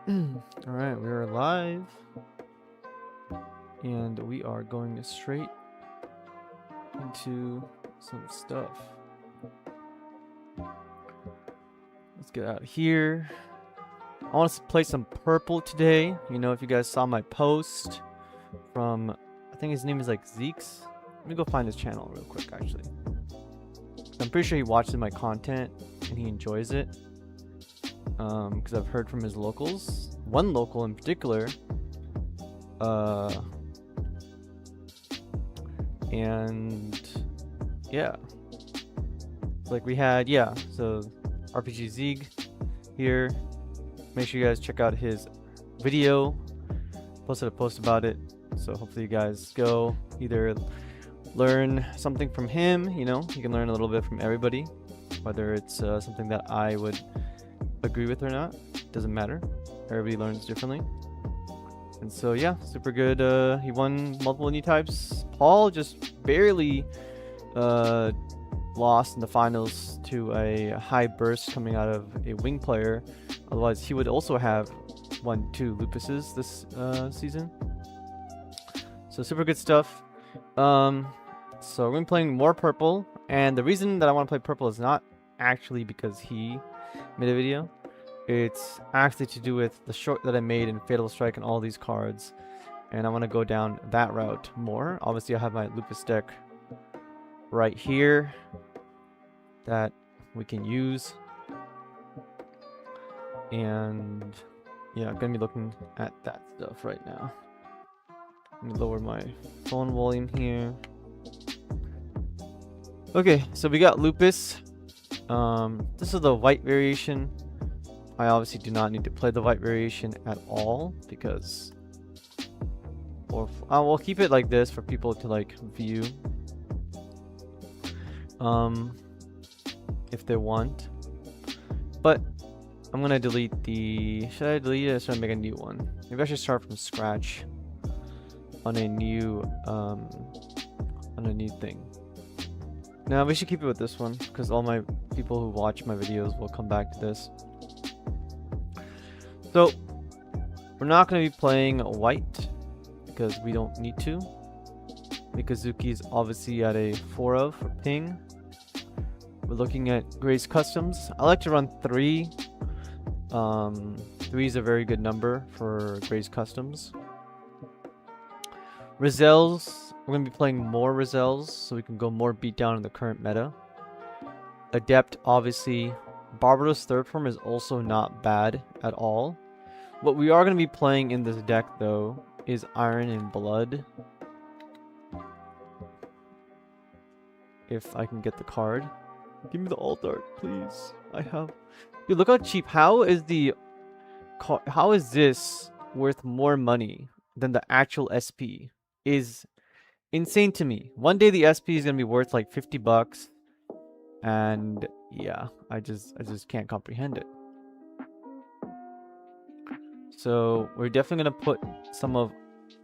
All right, we are live, and we are going straight into some stuff. Let's get out of here. I want to play some purple today. You know, if you guys saw my post from, I think his name is like Zeeks. Let me go find his channel real quick, actually. I'm pretty sure he watches my content and he enjoys it. Because I've heard from his locals. One local in particular. And yeah, like we had, so RPG Zeeg here. Make sure you guys check out his video. Posted a post about it, so hopefully you guys go either learn something from him. You know, you can learn a little bit from everybody, whether it's something that I would agree with or not. Doesn't matter. Everybody learns differently. And so yeah, super good. He won multiple new types. Paul just barely lost in the finals to a high burst coming out of a wing player. Otherwise, he would also have won 2 Lupuses this season. So super good stuff. So we're gonna be playing more purple, and the reason that I want to play purple is not actually because he made a video. It's actually to do with the short that I made in Fatal Strike and all these cards, and I want to go down that route more. Obviously, I have my Lupus deck right here that we can use, and yeah, I'm gonna be looking at that stuff right now. Let me lower my phone volume here. Okay, so we got Lupus. This is the white variation. I obviously do not need to play the white variation at all because, or we'll keep it like this for people to like view, if they want. But I'm gonna delete the. Should I delete it or should I make a new one? Maybe I should start from scratch on a new thing. Now we should keep it with this one because all my people who watch my videos will come back to this. So we're not going to be playing white because we don't need to. Mikazuki is obviously at a 4 of for ping. We're looking at Gray's Customs. I like to run 3. 3 is a very good number for Gray's Customs. Rizels, we're going to be playing more Rizels so we can go more beatdown in the current meta. Adept, obviously. Barbados third form is also not bad at all. What we are going to be playing in this deck, though, is Iron and Blood. If I can get the card. Give me the alt art, please. I have... Dude, look how cheap. How is this worth more money than the actual SP? Is insane to me. One day the SP is going to be worth like 50 bucks. And yeah, I just can't comprehend it. So we're definitely going to put some of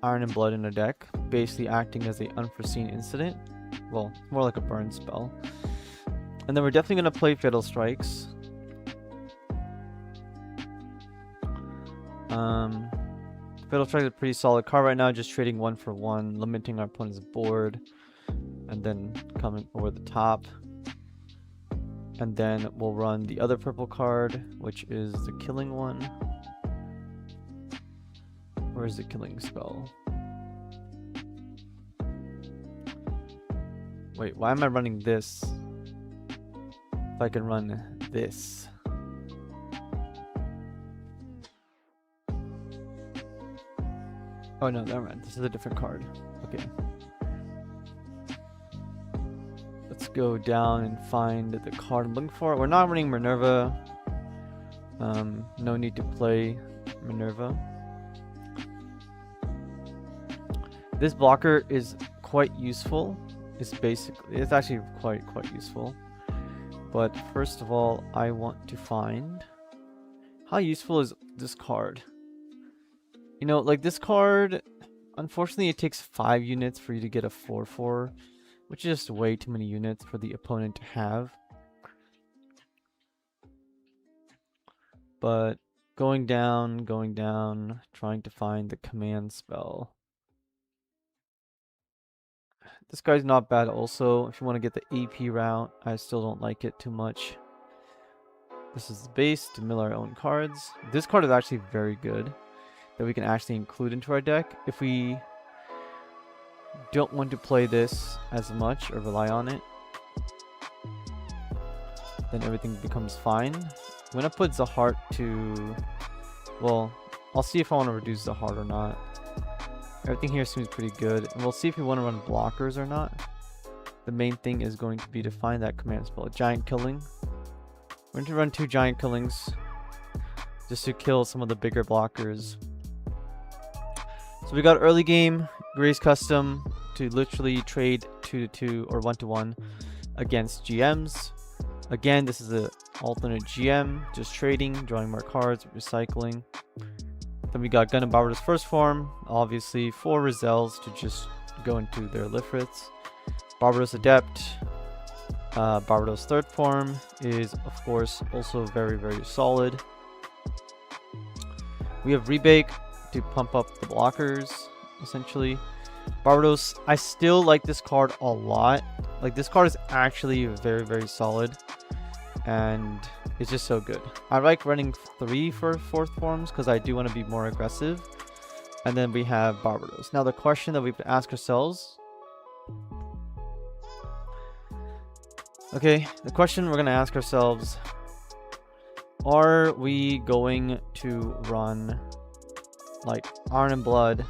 Iron and Blood in a deck, basically acting as an unforeseen incident. Well, more like a burn spell. And then we're definitely going to play Fatal Strikes. Fatal Strikes is a pretty solid card right now, just trading 1 for 1, limiting our opponent's board, and then coming over the top. And then we'll run the other purple card, which is the killing one. Where is the killing spell? Wait, why am I running this? If I can run this. Oh no, never mind. This is a different card. Okay. Let's go down and find the card I'm looking for. We're not running Minerva. No need to play Minerva. This blocker is quite useful. It's actually quite useful. But first of all, I want to find how useful is this card. You know, like this card, unfortunately it takes 5 units for you to get a 4/4, which is just way too many units for the opponent to have. But Going down, trying to find the command spell. This guy's not bad also. If you want to get the AP route, I still don't like it too much. This is the base to mill our own cards. This card is actually very good that we can actually include into our deck. If we don't want to play this as much or rely on it, then everything becomes fine. I'm going to put Zahart to... Well, I'll see if I want to reduce Zahart or not. Everything here seems pretty good. And we'll see if we want to run blockers or not. The main thing is going to be to find that command spell. Giant Killing. We're going to run 2 Giant Killings just to kill some of the bigger blockers. So we got early game Grace Custom to literally trade 2-2 or 1-1 against GMs. Again, this is an alternate GM, just trading, drawing more cards, recycling. Then we got Gun and Barbados first form, obviously 4 Rizels to just go into their Lifrits. Barbados Adept, Barbados third form is of course also very, very solid. We have Rebake to pump up the blockers, essentially. Barbados, I still like this card a lot. Like, this card is actually very, very solid. And it's just so good. I like running 3 for 4th forms because I do want to be more aggressive. And then we have Barbados. Now the question that we have to ask ourselves... Okay, the question we're going to ask ourselves... Are we going to run like Iron and Blood,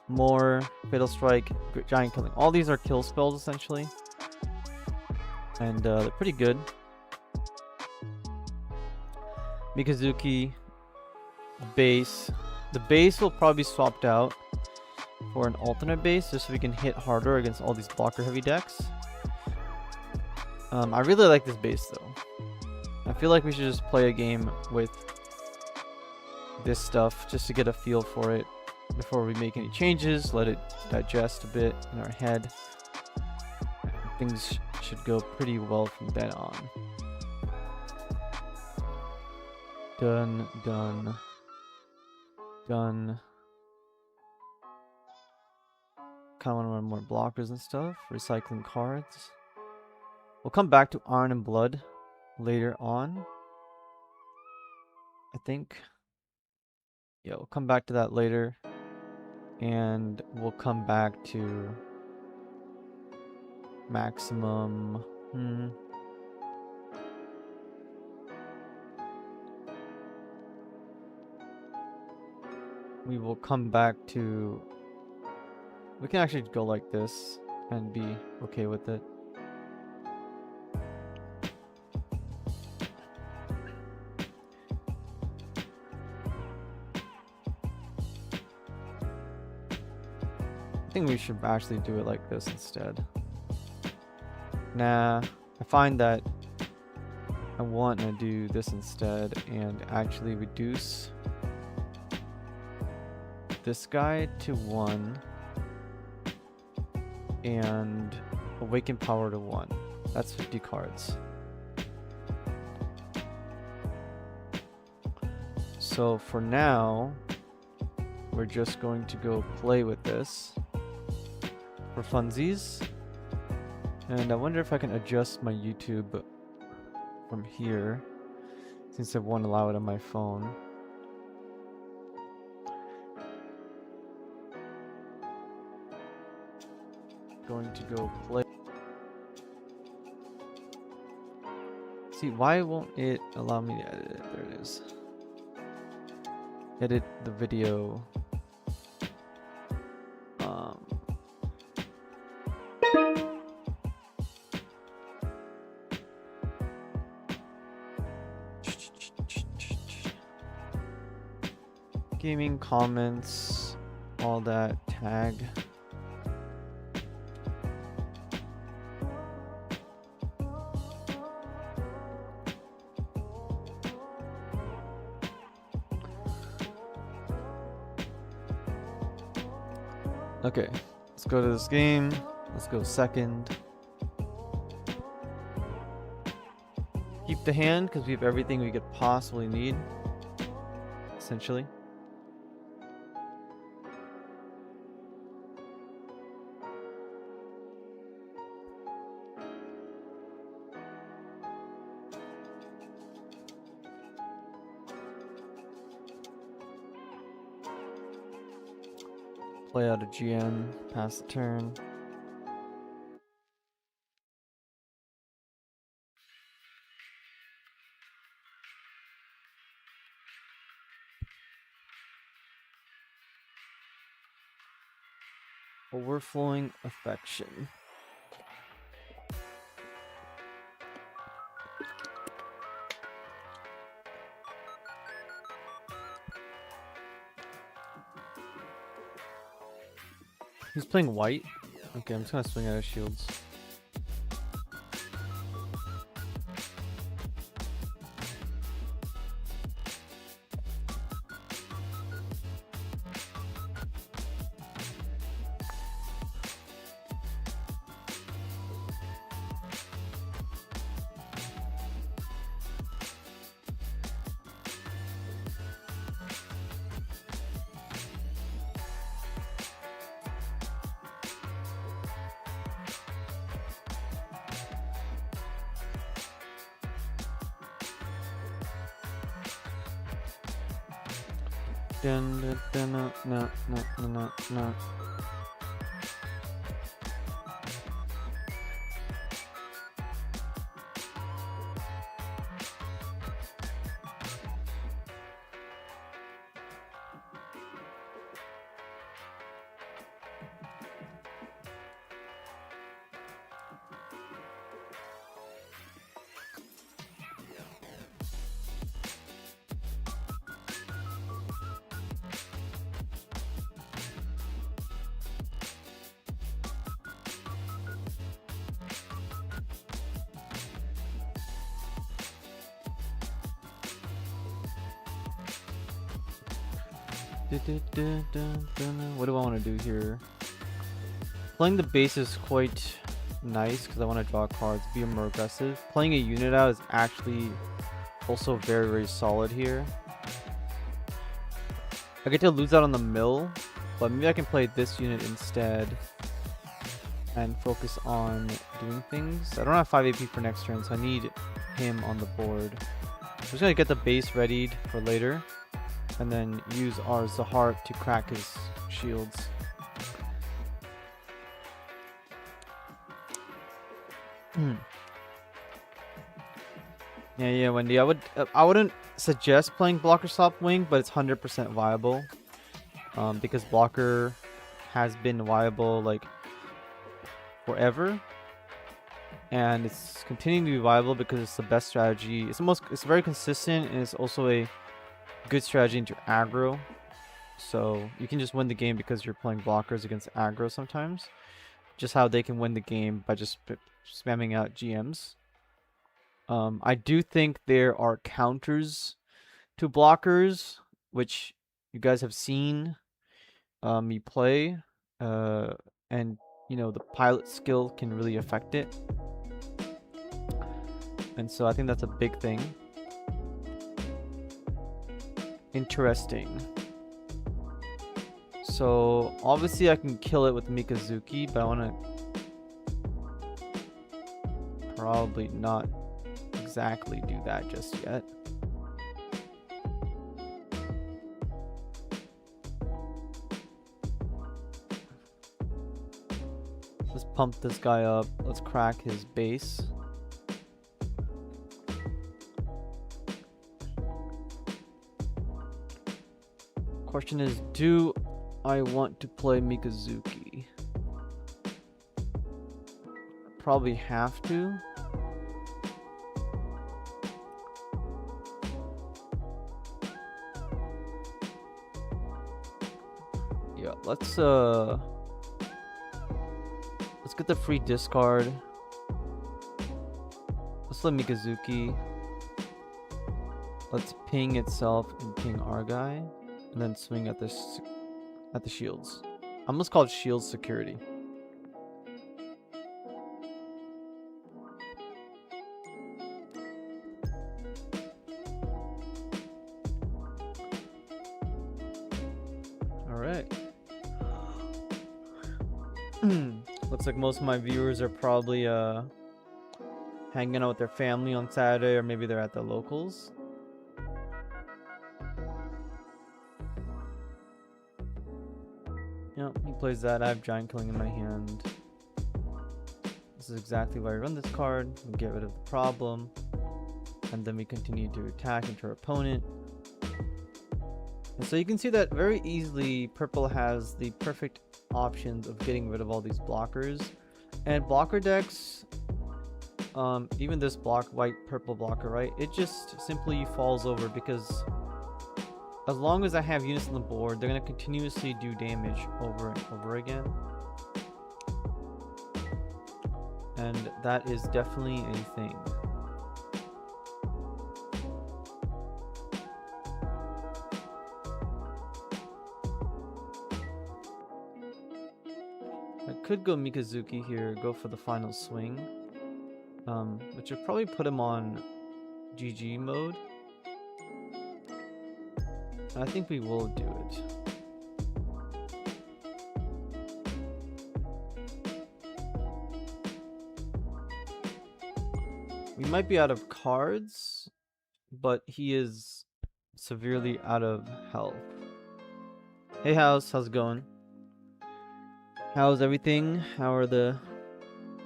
more Fatal Strike, Giant Killing? All these are kill spells essentially. And they're pretty good. Mikazuki, base. The base will probably be swapped out for an alternate base just so we can hit harder against all these blocker heavy decks. I really like this base though. I feel like we should just play a game with this stuff just to get a feel for it before we make any changes. Let it digest a bit in our head. Things should go pretty well from then on. Done. Kind of want to run more blockers and stuff. Recycling cards. We'll come back to Iron and Blood later on, I think. Yeah, we'll come back to that later. And we'll come back to maximum. We will come back to... We can actually go like this and be okay with it. I think we should actually do it like this instead. Nah, I find that I want to do this instead and actually reduce this guy to 1 and Awaken Power to 1. That's 50 cards. So for now, we're just going to go play with this for funsies. And I wonder if I can adjust my YouTube from here, since I won't allow it on my phone. Going to go play. See, why won't it allow me to edit it? There it is. Edit the video. Gaming comments, all that, tag. Okay, let's go to this game. Let's go second. keep the hand because we have everything we could possibly need, essentially. Play out a GM, pass the turn. Overflowing affection. He's playing white. Okay, I'm just gonna swing out of shields. No. What do I want to do here? Playing the base is quite nice because I want to draw cards, be more aggressive. Playing a unit out is actually also very, very solid here. I get to lose out on the mill, but maybe I can play this unit instead and focus on doing things. I don't have 5 AP for next turn, so I need him on the board. I'm just going to get the base readied for later and then use our Zahar to crack his shields. Yeah, Wendy. I wouldn't suggest playing blocker swap wing, but it's 100% viable. Because blocker has been viable like forever, and it's continuing to be viable because it's the best strategy. It's very consistent, and it's also a good strategy into aggro. So you can just win the game because you're playing blockers against aggro sometimes. Just how they can win the game by just spamming out GMs. I do think there are counters to blockers, which you guys have seen me play, and you know the pilot skill can really affect it, and so I think that's a big thing. Interesting. So obviously I can kill it with Mikazuki, but I want to probably not exactly do that just yet. Let's pump this guy up. Let's crack his base. Question is, do I want to play Mikazuki? Probably have to. Yeah, let's get the free discard. Let's let Mikazuki. Let's ping itself and ping our guy. And then swing at this at the shields. I almost called shield security. Alright. Looks like most of my viewers are probably hanging out with their family on Saturday, or maybe they're at the locals. Yep, he plays that. I have Giant Killing in my hand. This is exactly why I run this card. We get rid of the problem. And then we continue to attack into our opponent. And so you can see that very easily purple has the perfect options of getting rid of all these blockers. And blocker decks, even this white purple blocker, right, it just simply falls over, because as long as I have units on the board, they're going to continuously do damage over and over again. And that is definitely a thing. I could go Mikazuki here, go for the final swing, which would probably put him on GG mode. I think we will do it. We might be out of cards, but he is severely out of health. Hey House, how's it going? How's everything? How are the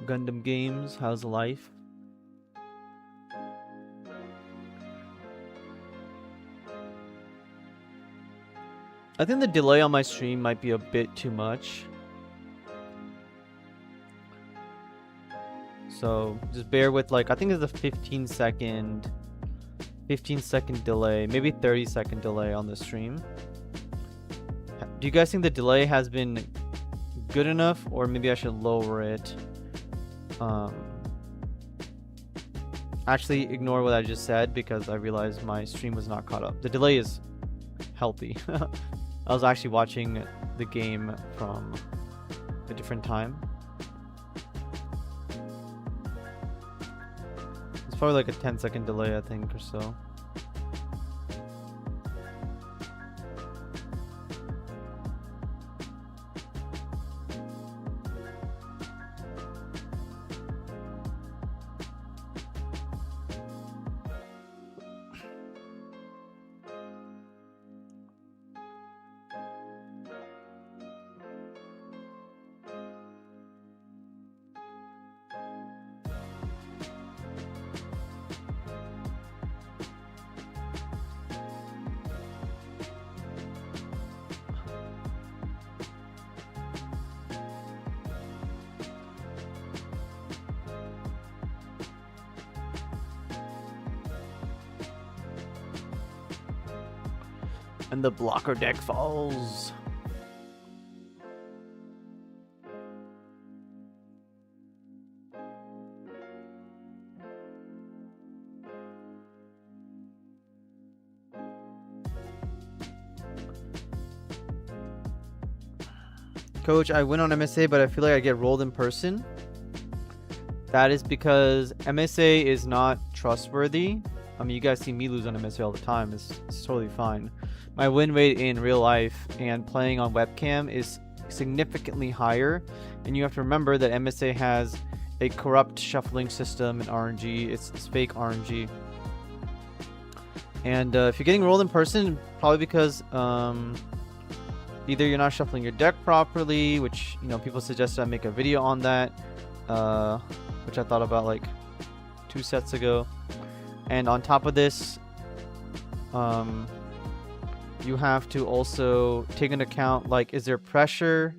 Gundam games? How's life? I think the delay on my stream might be a bit too much. So just bear with, like, I think it's a 15 second delay, maybe 30-second delay on the stream. Do you guys think the delay has been good enough, or maybe I should lower it? Actually, ignore what I just said, because I realized my stream was not caught up. The delay is healthy. I was actually watching the game from a different time. It's probably like a 10-second delay, I think, or so. And the blocker deck falls. Coach, I win on MSA, but I feel like I get rolled in person. That is because MSA is not trustworthy. I mean, you guys see me lose on MSA all the time. It's totally fine. My win rate in real life and playing on webcam is significantly higher. And you have to remember that MSA has a corrupt shuffling system and RNG. It's fake RNG. And if you're getting rolled in person, probably because either you're not shuffling your deck properly, which, you know, people suggested I make a video on that, which I thought about like 2 sets ago. And on top of this, you have to also take into account, like, is there pressure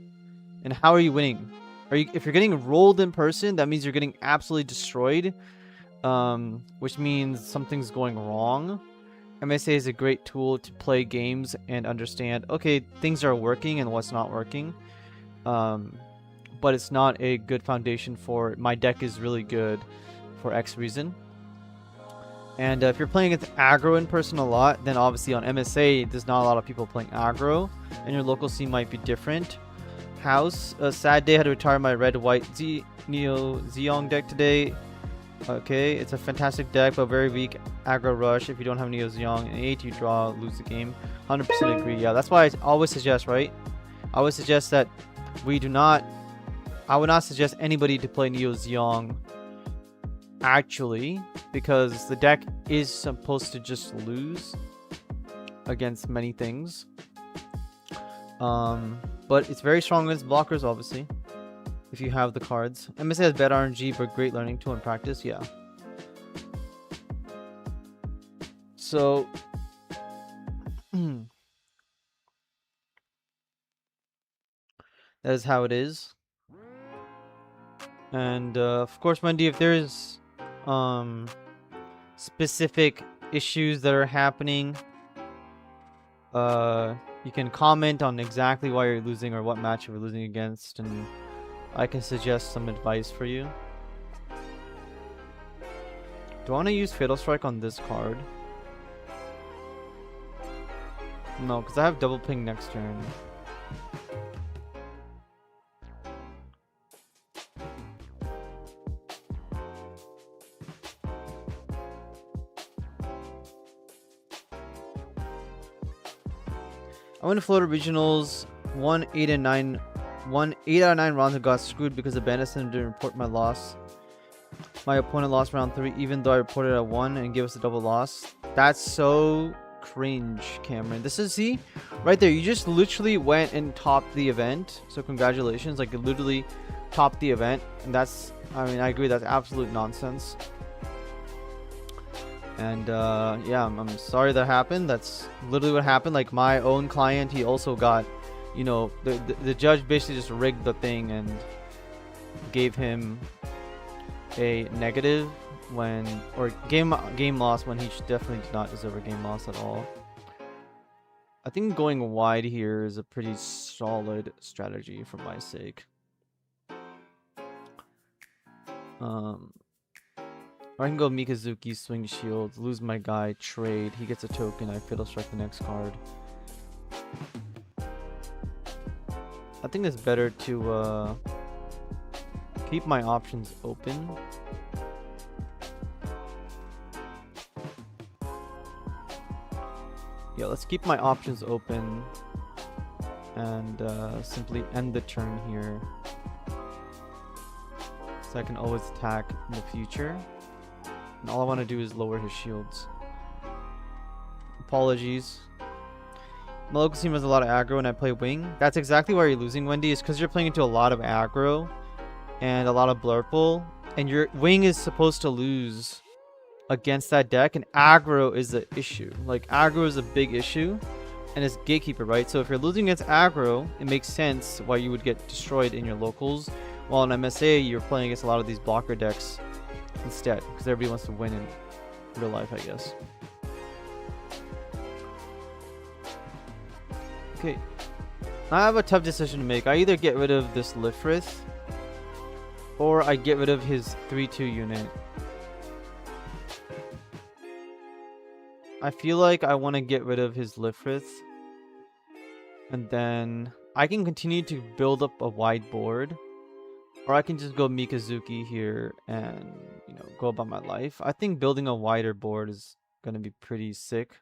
and how are you winning? If you're getting rolled in person, that means you're getting absolutely destroyed, which means something's going wrong. MSA is a great tool to play games and understand, okay, things are working and what's not working, but it's not a good foundation for my deck is really good for X reason. And if you're playing against aggro in person a lot, then obviously on MSA, there's not a lot of people playing aggro, and your local scene might be different. House, a sad day, I had to retire my red-white Neo Zeong deck today. Okay, it's a fantastic deck, but very weak aggro rush. If you don't have Neo Zeong and 8, you draw, lose the game. 100% agree. Yeah, that's why I always suggest, right? I would suggest that we do not... I would not suggest anybody to play Neo Xiong, actually, because the deck is supposed to just lose against many things. But it's very strong against blockers, obviously, if you have the cards. MSA has bad RNG, but great learning tool in practice, yeah. So... that is how it is. And of course, Wendy, if there's specific issues that are happening, you can comment on exactly why you're losing or what match you're losing against, and I can suggest some advice for you. Do I want to use Fatal Strike on this card? No, because I have double ping next turn. I went to Florida Regionals, won 8 out of 9 rounds and got screwed because the bandit center didn't report my loss. My opponent lost round 3 even though I reported at 1 and gave us a double loss. That's so cringe, Cameron. This is, see, right there, you just literally went and topped the event. So congratulations, like you literally topped the event. And that's, I mean, I agree, that's absolute nonsense. And yeah, I'm sorry that happened. That's literally what happened. Like my own client, he also got, you know, the judge basically just rigged the thing and gave him a negative when, or game loss when he definitely did not deserve a game loss at all. I think going wide here is a pretty solid strategy for my sake. Or I can go Mikazuki, swing shields, lose my guy, trade. He gets a token, I Fatal Strike the next card. I think it's better to keep my options open. Yeah, let's keep my options open and simply end the turn here. So I can always attack in the future. And all I want to do is lower his shields. Apologies. My local team has a lot of aggro and I play wing. That's exactly why you're losing, Wendy. It's because you're playing into a lot of aggro and a lot of blurple. And your wing is supposed to lose against that deck. And aggro is the issue. Like, aggro is a big issue. And it's gatekeeper, right? So if you're losing against aggro, it makes sense why you would get destroyed in your locals. While in MSA, you're playing against a lot of these blocker decks instead, because everybody wants to win in real life, I guess. Okay, I have a tough decision to make. I either get rid of this Lifrith, or I get rid of his 3-2 unit. I feel like I want to get rid of his Lifrith, and then I can continue to build up a wide board. Or I can just go Mikazuki here and, you know, go about my life. I think building a wider board is going to be pretty sick.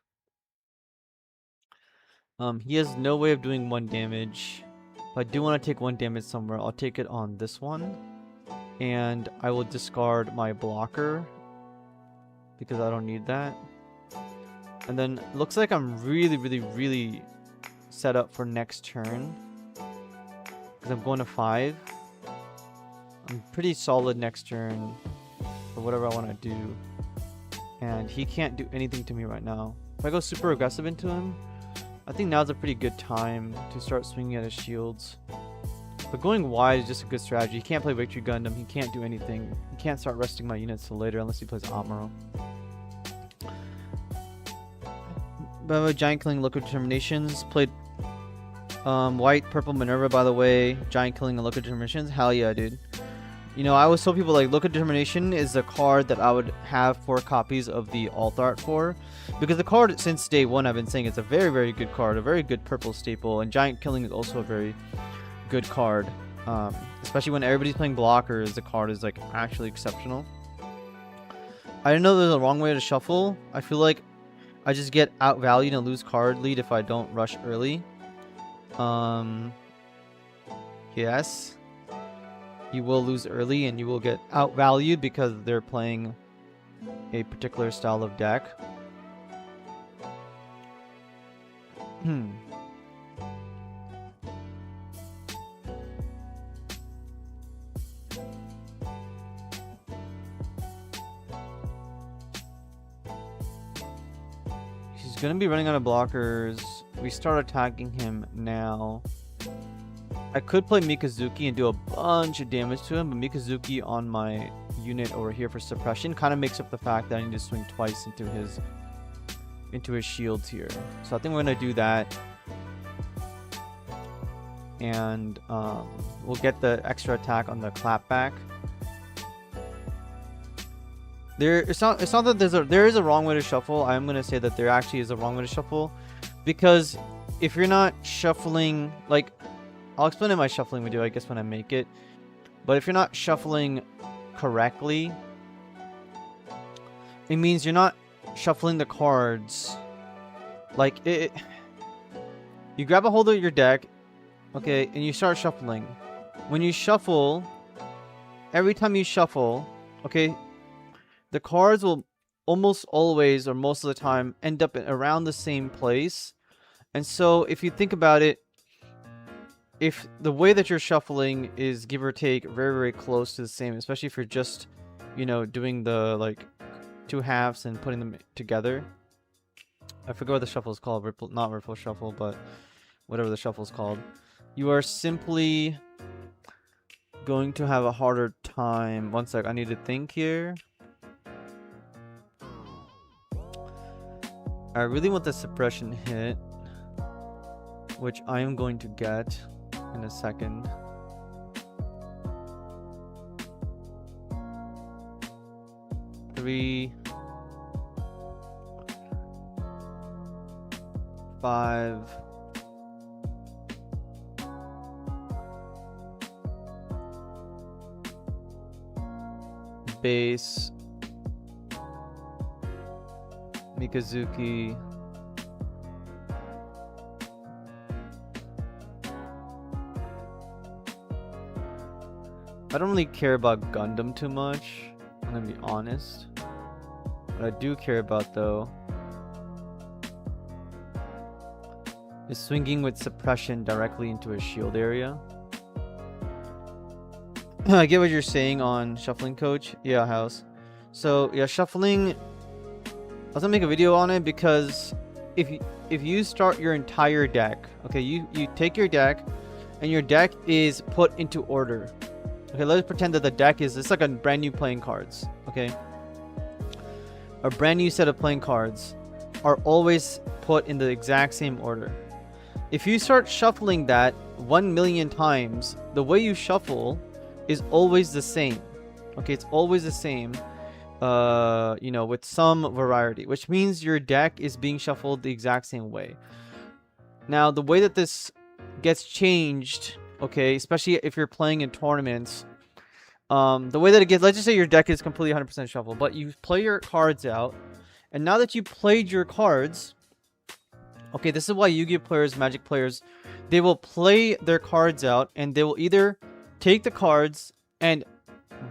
He has no way of doing 1 damage. If I do want to take 1 damage somewhere, I'll take it on this one. And I will discard my blocker, because I don't need that. And then it looks like I'm really set up for next turn, because I'm going to 5. I'm pretty solid next turn for whatever I want to do. And he can't do anything to me right now. If I go super aggressive into him, I think now's a pretty good time to start swinging at his shields. But going wide is just a good strategy. He can't play Victory Gundam. He can't do anything. He can't start resting my units till later unless he plays Amuro. But Giant Killing, Liquid Determinations. Played White, Purple Minerva, by the way. Giant Killing and Liquid Determinations. Hell yeah, dude. You know, I always tell people, like, Liquid Determination is a card that I would have 4 copies of the alt art for. Because the card, since day 1, I've been saying it's a very good card. A very good purple staple. And Giant Killing is also a very good card. Especially when everybody's playing blockers, the card is, like, actually exceptional. I didn't know there's a wrong way to shuffle. I feel like I just get outvalued and lose card lead if I don't rush early. Yes. You will lose early and you will get outvalued because they're playing a particular style of deck. He's gonna be running out of blockers. We start attacking him now. I could play Mikazuki and do a bunch of damage to him, but Mikazuki on my unit over here for suppression kind of makes up the fact that I need to swing twice into his shields here. So I think we're gonna do that, and we'll get the extra attack on the clapback. It's not that there is a wrong way to shuffle. I'm gonna say that there actually is a wrong way to shuffle, because if you're not shuffling, like, I'll explain in my shuffling video, I guess, when I make it. But if you're not shuffling correctly, it means you're not shuffling the cards. Like, you grab a hold of your deck, okay, and you start shuffling. When you shuffle, every time you shuffle, okay, the cards will almost always, or most of the time, end up around the same place. And so, if you think about it, if the way that you're shuffling is, give or take, very, very close to the same, especially if you're just, you know, doing the, like, two halves and putting them together. I forget what the shuffle is called. Not Ripple Shuffle, but whatever the shuffle is called. You are simply going to have a harder time. One sec, I need to think here. I really want the suppression hit, which I am going to get in a second. Three, 5, base, Mikazuki, I don't really care about Gundam too much, I'm gonna be honest. What I do care about, though, is swinging with suppression directly into a shield area. I get what you're saying on shuffling, Coach. Yeah, House. So yeah, shuffling, I was gonna make a video on it, because if you start your entire deck, okay, you take your deck and your deck is put into order. Okay, let's pretend that the deck is, it's like a brand new playing cards, okay? A brand new set of playing cards are always put in the exact same order. If you start shuffling that 1,000,000 times, the way you shuffle is always the same. Okay, it's always the same, you know, with some variety, which means your deck is being shuffled the exact same way. Now, the way that this gets changed, okay, especially if you're playing in tournaments, the way that it gets, let's just say your deck is completely 100% shuffled, but you play your cards out, and now that you played your cards, okay, this is why Yu-Gi-Oh players, Magic players, they will play their cards out, and they will either take the cards and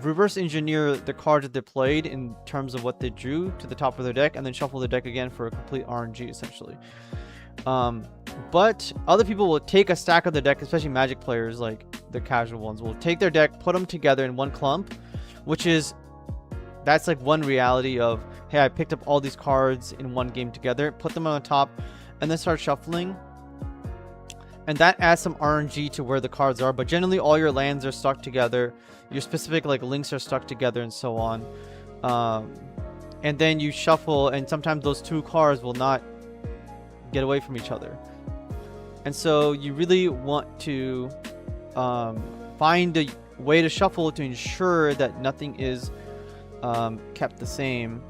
reverse engineer the cards that they played in terms of what they drew to the top of their deck, and then shuffle the deck again for a complete RNG, essentially. But other people will take a stack of the deck, especially Magic players, like the casual ones, will take their deck, put them together in one clump, which is, that's like one reality of, hey, I picked up all these cards in one game together, put them on the top, and then start shuffling. And that adds some RNG to where the cards are, but generally all your lands are stuck together, your specific like links are stuck together, and so on. And then you shuffle, and sometimes those two cards will not get away from each other. And so you really want to find a way to shuffle to ensure that nothing is kept the same.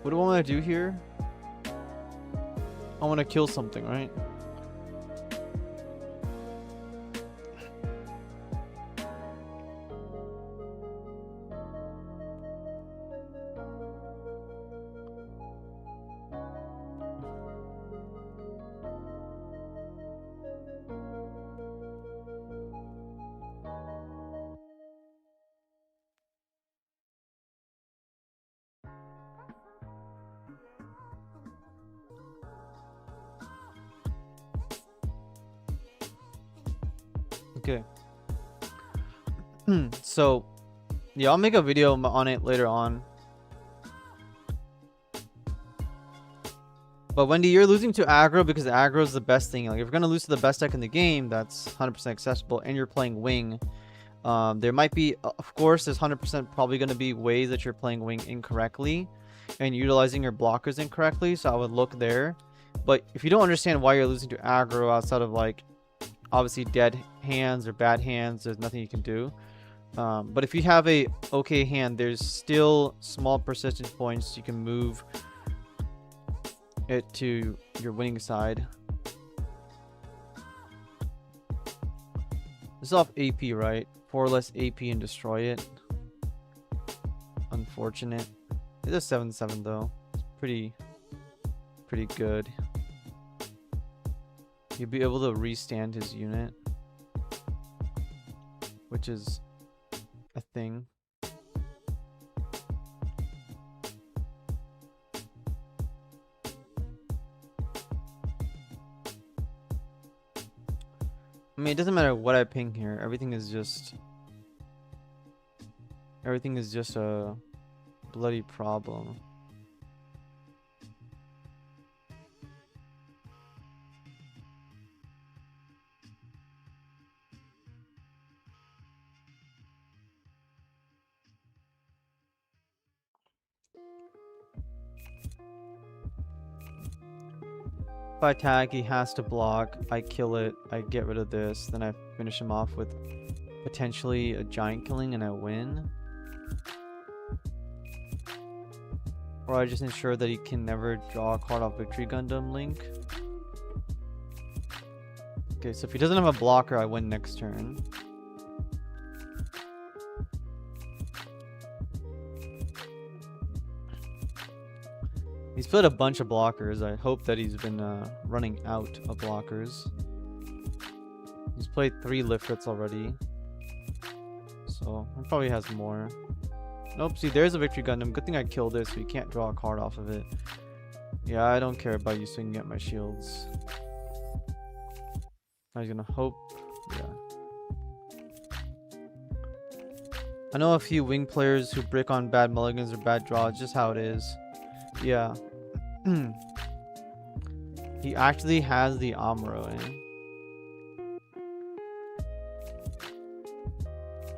What do I want to do here? I want to kill something, right? Okay. So, yeah, I'll make a video on it later on. But Wendy, you're losing to aggro because aggro is the best thing. Like, if you're gonna lose to the best deck in the game, that's 100% accessible, and you're playing wing. There might be, of course, there's 100% probably gonna be ways that you're playing wing incorrectly, and utilizing your blockers incorrectly. So I would look there. But if you don't understand why you're losing to aggro outside of like, obviously dead hands or bad hands, there's nothing you can do. But if you have a okay hand, there's still small persistence points you can move it to your winning side. This is off AP, right? 4 less AP and destroy it. Unfortunate. It is 7/7 though. It's pretty good. He'll be able to restand his unit, which is a thing. I mean, it doesn't matter what I ping here. Everything is just a bloody problem. If I tag, he has to block. I kill it. I get rid of this. Then I finish him off with potentially a giant killing and I win. Or I just ensure that he can never draw a card off Victory Gundam Link. Okay, so if he doesn't have a blocker, I win next turn. He's played a bunch of blockers. I hope that he's been running out of blockers. He's played 3 Lifrits already. So, he probably has more. Nope, see, there's a Victory Gundam. Good thing I killed this so you can't draw a card off of it. Yeah, I don't care about you swinging at my shields. I was gonna hope. Yeah. I know a few wing players who brick on bad mulligans or bad draws. Just how it is. Yeah. He actually has the Amuro in.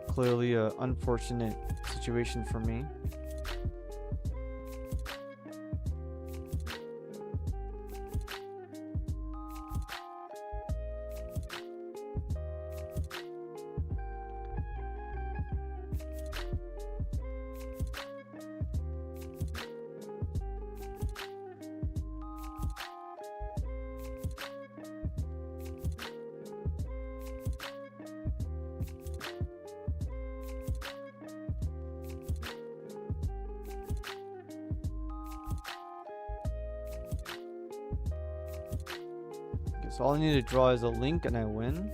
Clearly a unfortunate situation for me. So all I need to draw is a Link and I win.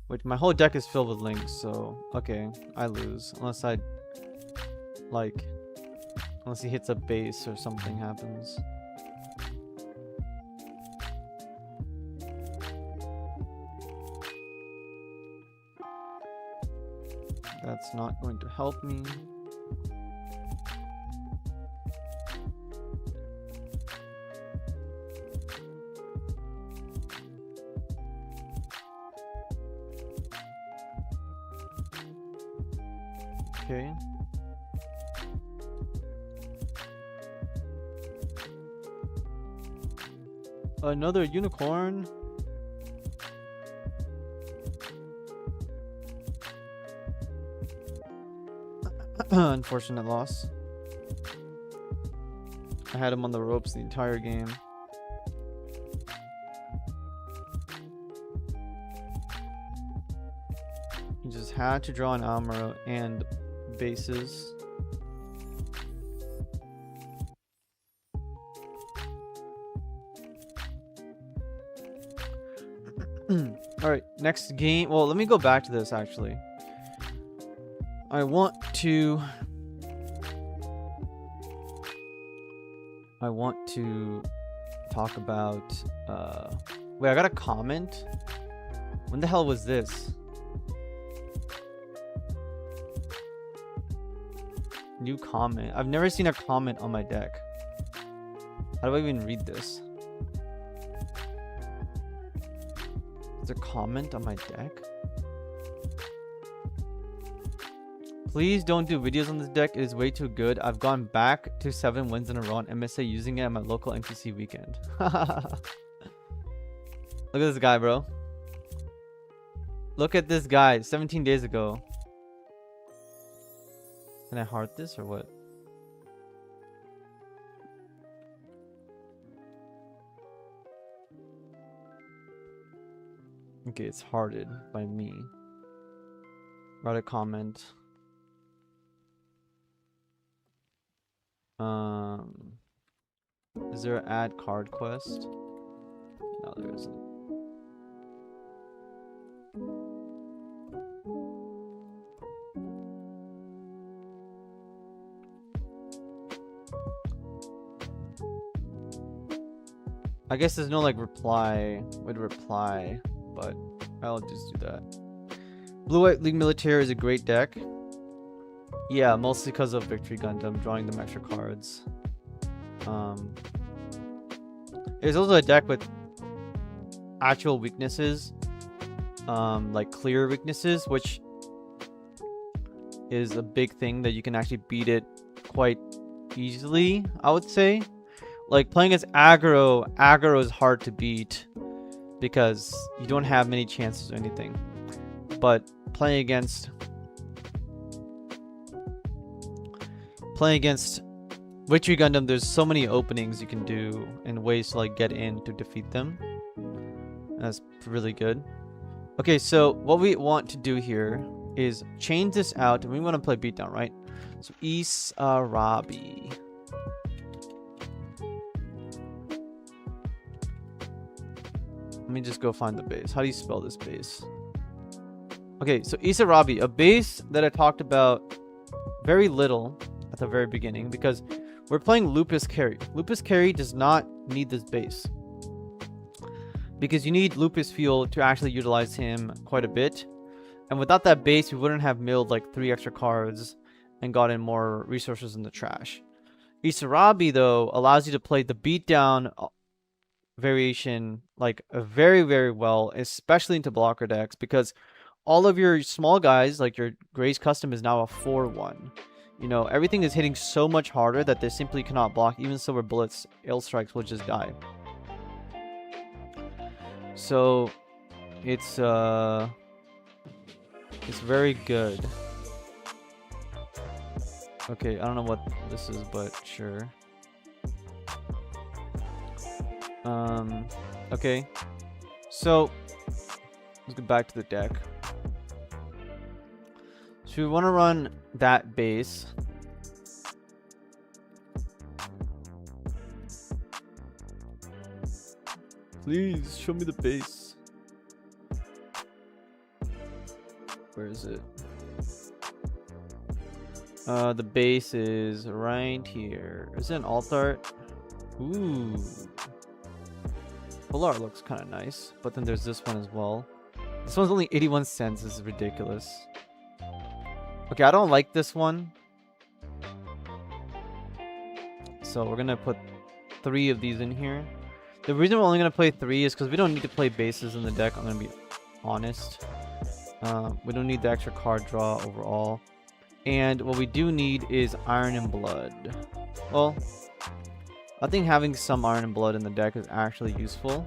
Which my whole deck is filled with Links, so okay, I lose. Unless he hits a base or something happens. That's not going to help me. Okay. Another unicorn. Unfortunate loss. I had him on the ropes the entire game. He just had to draw an Amuro and bases. Alright, next game. Well, let me go back to this actually. I want to talk about wait, I got a comment. When the hell was this? New comment. I've never seen a comment on my deck. How do I even read this? Is there a comment on my deck? Please don't do videos on this deck. It is way too good. I've gone back to 7 wins in a row on MSA using it at my local NPC weekend. Look at this guy, bro. Look at this guy 17 days ago. Can I heart this or what? Okay, it's hearted by me. Write a comment. Is there an add card quest? No, there isn't. I guess there's no like reply with reply, but I'll just do that. Blue White League Militaire is a great deck. Yeah, mostly because of Victory Gundam, drawing them extra cards. There's also a deck with actual weaknesses, like clear weaknesses, which is a big thing that you can actually beat it quite easily, I would say. Like playing as aggro is hard to beat because you don't have many chances or anything. But playing against Victory Gundam, there's so many openings you can do and ways to like get in to defeat them. That's really good. Okay, so what we want to do here is change this out, and we want to play beatdown, right? So Isarabi. Let me just go find the base. How do you spell this base? Okay, so Isarabi, a base that I talked about very little at the very beginning because we're playing Lupus Carry. Lupus Carry does not need this base because you need Lupus Fuel to actually utilize him quite a bit. And without that base, we wouldn't have milled like 3 extra cards and gotten more resources in the trash. Isarabi, though, allows you to play the beatdown variation like very, very well, especially into blocker decks, because all of your small guys, like your Grace Custom, is now a 4-1. You know, everything is hitting so much harder that they simply cannot block. Even Silver Bullets, Ill Strikes will just die. So it's very good. Okay, I don't know what this is, but sure. Okay. So let's get back to the deck. So we want to run that base. Please show me the base. Where is it? The base is right here. Is it an alt art? Ooh. Full art looks kind of nice, but then there's this one as well. This one's only 81 cents. This is ridiculous. Okay, I don't like this one. So we're gonna put 3 of these in here. The reason we're only gonna play 3 is because we don't need to play bases in the deck. I'm gonna be honest. We don't need the extra card draw overall. And what we do need is Iron and Blood. Well, I think having some Iron and Blood in the deck is actually useful.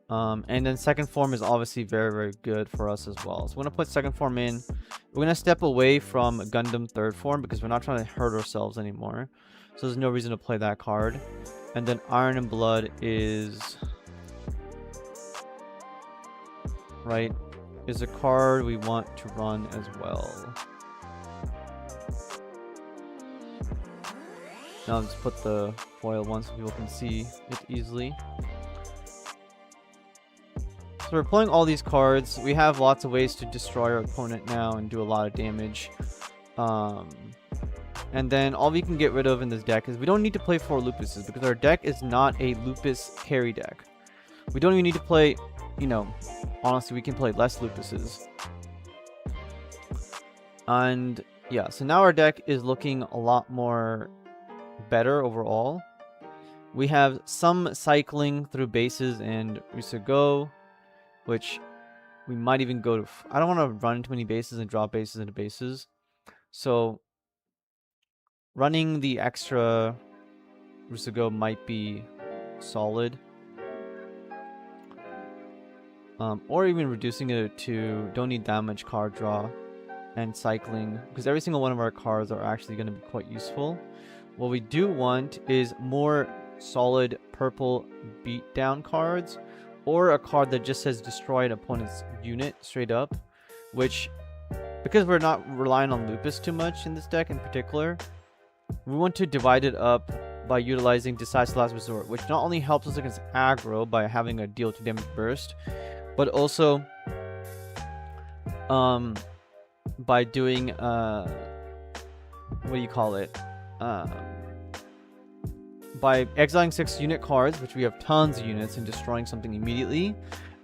And then second form is obviously very, very good for us as well. So we're going to put second form in. We're going to step away from Gundam third form because we're not trying to hurt ourselves anymore. So there's no reason to play that card. And then Iron and Blood is... right? Is a card we want to run as well. Now I'll just put the foil one so people can see it easily. So we're playing all these cards. We have lots of ways to destroy our opponent now and do a lot of damage. And And then all we can get rid of in this deck is we don't need to play 4 Lupuses because our deck is not a Lupus carry deck. We don't even need to play, you know, honestly, we can play less Lupuses. And yeah, so now our deck is looking a lot more better overall. We have some cycling through bases and Rusago, which we might even go to... I don't want to run too many bases and drop bases into bases. So running the extra Rusago might be solid. Or even reducing it to don't need that much card draw and cycling, because every single one of our cards are actually going to be quite useful. What we do want is more solid purple beatdown cards, or a card that just says destroy an opponent's unit straight up, which, because we're not relying on Lupus too much in this deck in particular, we want to divide it up by utilizing Decisive Last Resort, which not only helps us against aggro by having a deal 2 damage burst, but also by doing what do you call it, by exiling 6 unit cards, which we have tons of units, and destroying something immediately.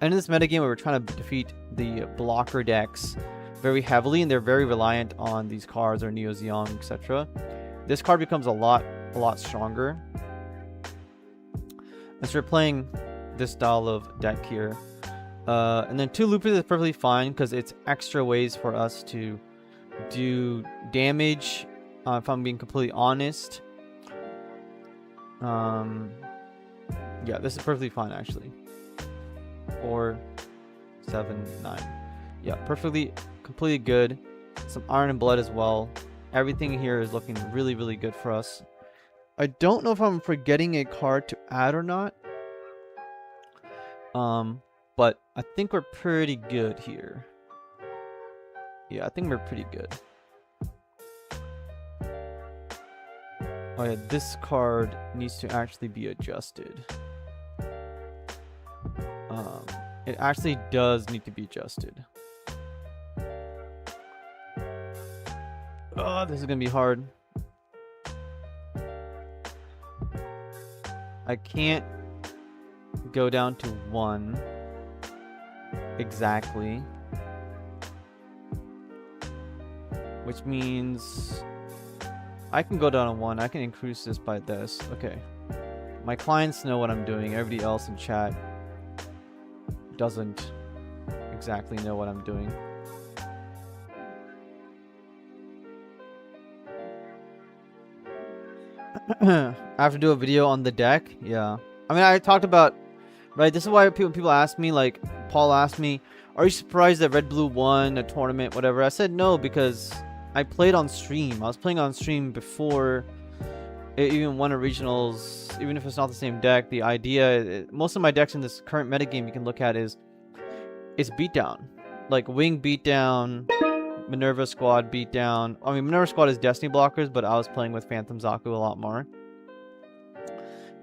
And in this metagame where we're trying to defeat the blocker decks very heavily, and they're very reliant on these cards or Neo Zeon, etc., this card becomes a lot stronger. And so we're playing this style of deck here. And then 2 Lupus is perfectly fine because it's extra ways for us to do damage, if I'm being completely honest. Yeah, this is perfectly fine actually. 4, 7, 9. Yeah, completely good. Some Iron and Blood as well. Everything here is looking really good for us. I don't know if I'm forgetting a card to add or not. But I think we're pretty good here. Yeah, I think we're pretty good. Oh yeah, this card needs to actually be adjusted. It actually does need to be adjusted. Oh, this is gonna be hard. I can't go down to 1 exactly, which means I can go down to 1. I can increase this by this. Okay, my clients know what I'm doing. Everybody else in chat doesn't exactly know what I'm doing. I have to do a video on the deck. Yeah, I mean, I talked about, right, this is why people ask me, like Paul asked me, are you surprised that Red Blue won a tournament, whatever? I said no, because I played on stream. I was playing on stream before it even won a regionals. Even if it's not the same deck, the idea, most of my decks in this current metagame you can look at is beatdown, like Wing beatdown, Minerva Squad beatdown. I mean, Minerva Squad is Destiny blockers, but I was playing with Phantom Zaku a lot more.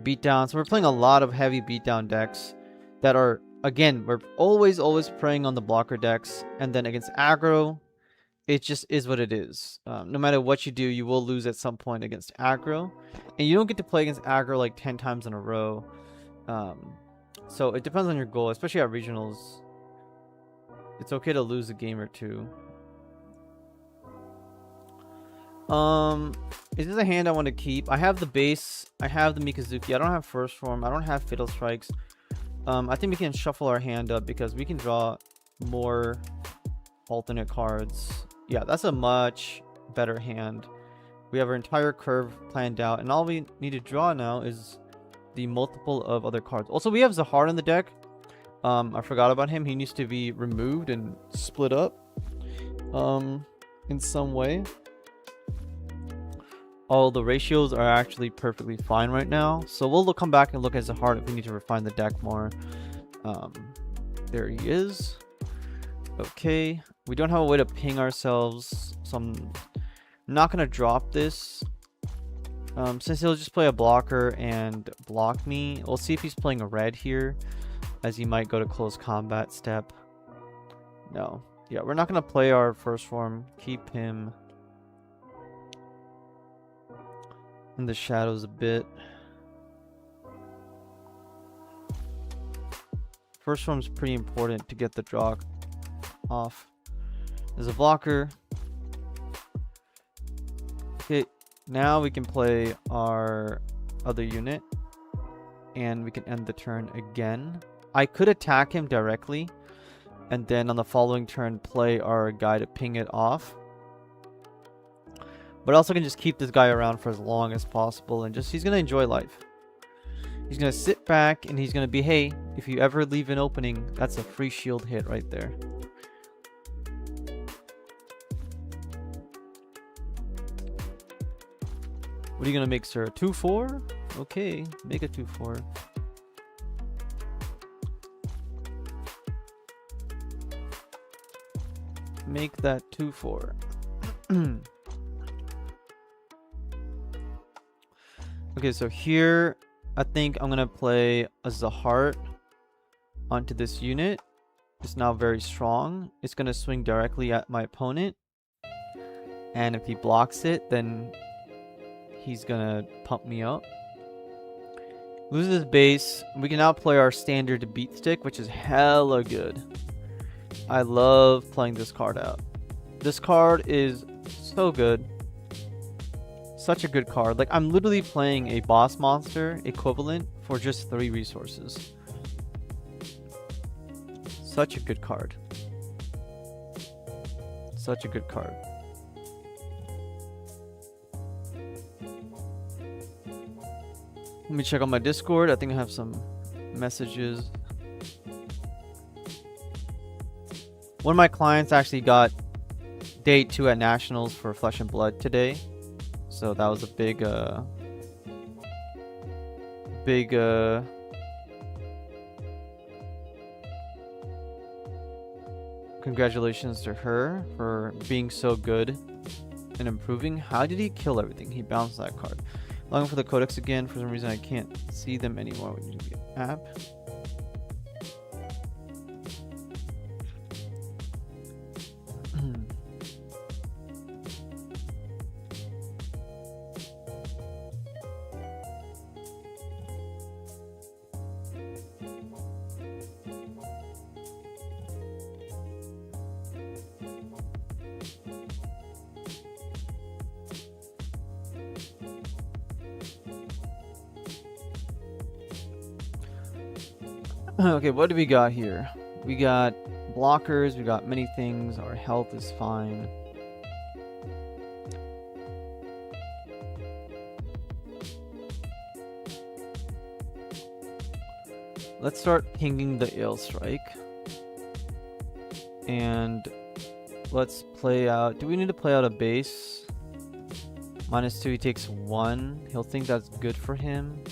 Beatdown. So we're playing a lot of heavy beatdown decks that are, again, we're always preying on the blocker decks, and then against aggro, it just is what it is. No matter what you do, you will lose at some point against aggro, and you don't get to play against aggro like 10 times in a row. So it depends on your goal, especially at regionals. It's okay to lose a game or 2. Is this a hand I want to keep? I have the base. I have the Mikazuki. I don't have First Form. I don't have Fatal Strikes. I think we can shuffle our hand up because we can draw more alternate cards. Yeah, that's a much better hand. We have our entire curve planned out, and all we need to draw now is the multiple of other cards. Also, we have Zahar in the deck. I forgot about him. He needs to be removed and split up in some way. All the ratios are actually perfectly fine right now, so we'll come back and look at Zahar if we need to refine the deck more. There he is. Okay, we don't have a way to ping ourselves, so I'm not gonna drop this. Since he'll just play a blocker and block me, we'll see if he's playing a red here, as he might go to close combat step. No, yeah, we're not gonna play our First Form. Keep him. in the shadows a bit. First one's pretty important to get the draw off. There's a blocker. Okay, now we can play our other unit and we can end the turn again. I could attack him directly and then on the following turn play our guy to ping it off. But also can just keep this guy around for as long as possible and just he's gonna enjoy life. He's gonna sit back and he's gonna be, hey, if you ever leave an opening, that's a free shield hit right there. What are you gonna make, sir? 2-4? Okay, make a 2-4. Make that 2-4. Okay, so here I think I'm gonna play a Zahart onto this unit. It's now very strong. It's gonna swing directly at my opponent, and if he blocks it, then he's gonna pump me up. Loses his base. We can now play our standard beat stick, which is hella good. I love playing this card out. This card is so good. Such a good card. Like, I'm literally playing a boss monster equivalent for just 3 resources. Such a good card. Such a good card. Let me check on my Discord. I think I have some messages. One of my clients actually got day 2 at Nationals for Flesh and Blood today. So that was a big congratulations to her for being so good and improving. How did he kill everything? He bounced that card. Looking for the codex again. For some reason I can't see them anymore when you do the app. Okay, what do we got here? We got blockers, we got many things, our health is fine. Let's start pinging the Ale Strike. And let's play out. Do we need to play out a base? -2, he takes 1. He'll think that's good for him,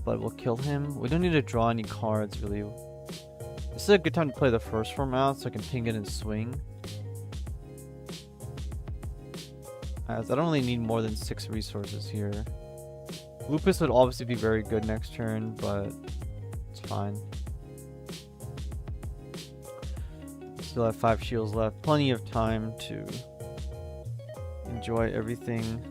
but we'll kill him. We don't need to draw any cards, really. This is a good time to play the first form out so I can ping it and swing. As I don't really need more than 6 resources here. Lupus would obviously be very good next turn, but it's fine. Still have 5 shields left. Plenty of time to enjoy everything.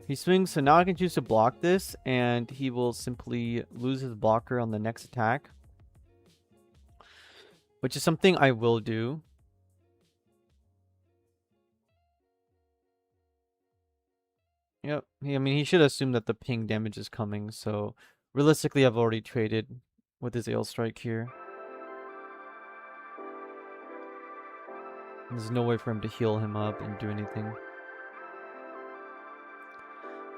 He swings, so now I can choose to block this, and he will simply lose his blocker on the next attack. Which is something I will do. Yep, I mean, he should assume that the ping damage is coming, so realistically I've already traded with his Ale Strike here. There's no way for him to heal him up and do anything.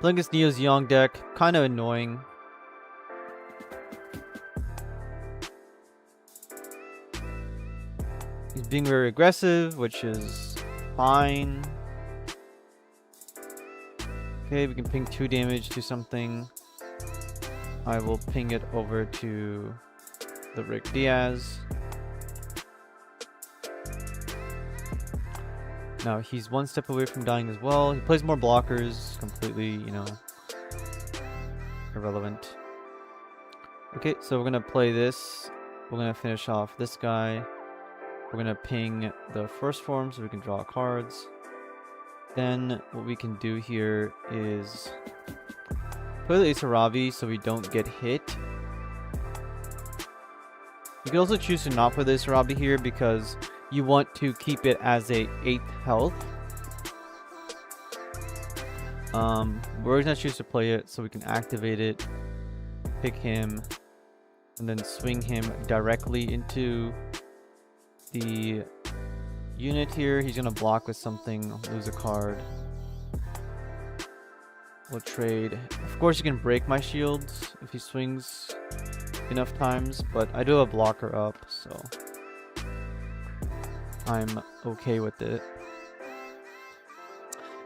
Playing against Neo's Young deck, kind of annoying. He's being very aggressive, which is fine. Okay, we can ping 2 damage to something. I will ping it over to the Rick Diaz. Now he's one step away from dying as well. He plays more blockers, completely, irrelevant. Okay, so we're gonna play this. We're gonna finish off this guy. We're gonna ping the first form so we can draw cards. Then what we can do here is play the Ace of Ravi so we don't get hit. You can also choose to not play the Ace of Ravi here because you want to keep it as a 8th health. We're gonna choose to play it so we can activate it, pick him, and then swing him directly into the unit here. He's gonna block with something, lose a card. We'll trade. Of course, you can break my shields if he swings enough times, but I do have a blocker up, so I'm okay with it.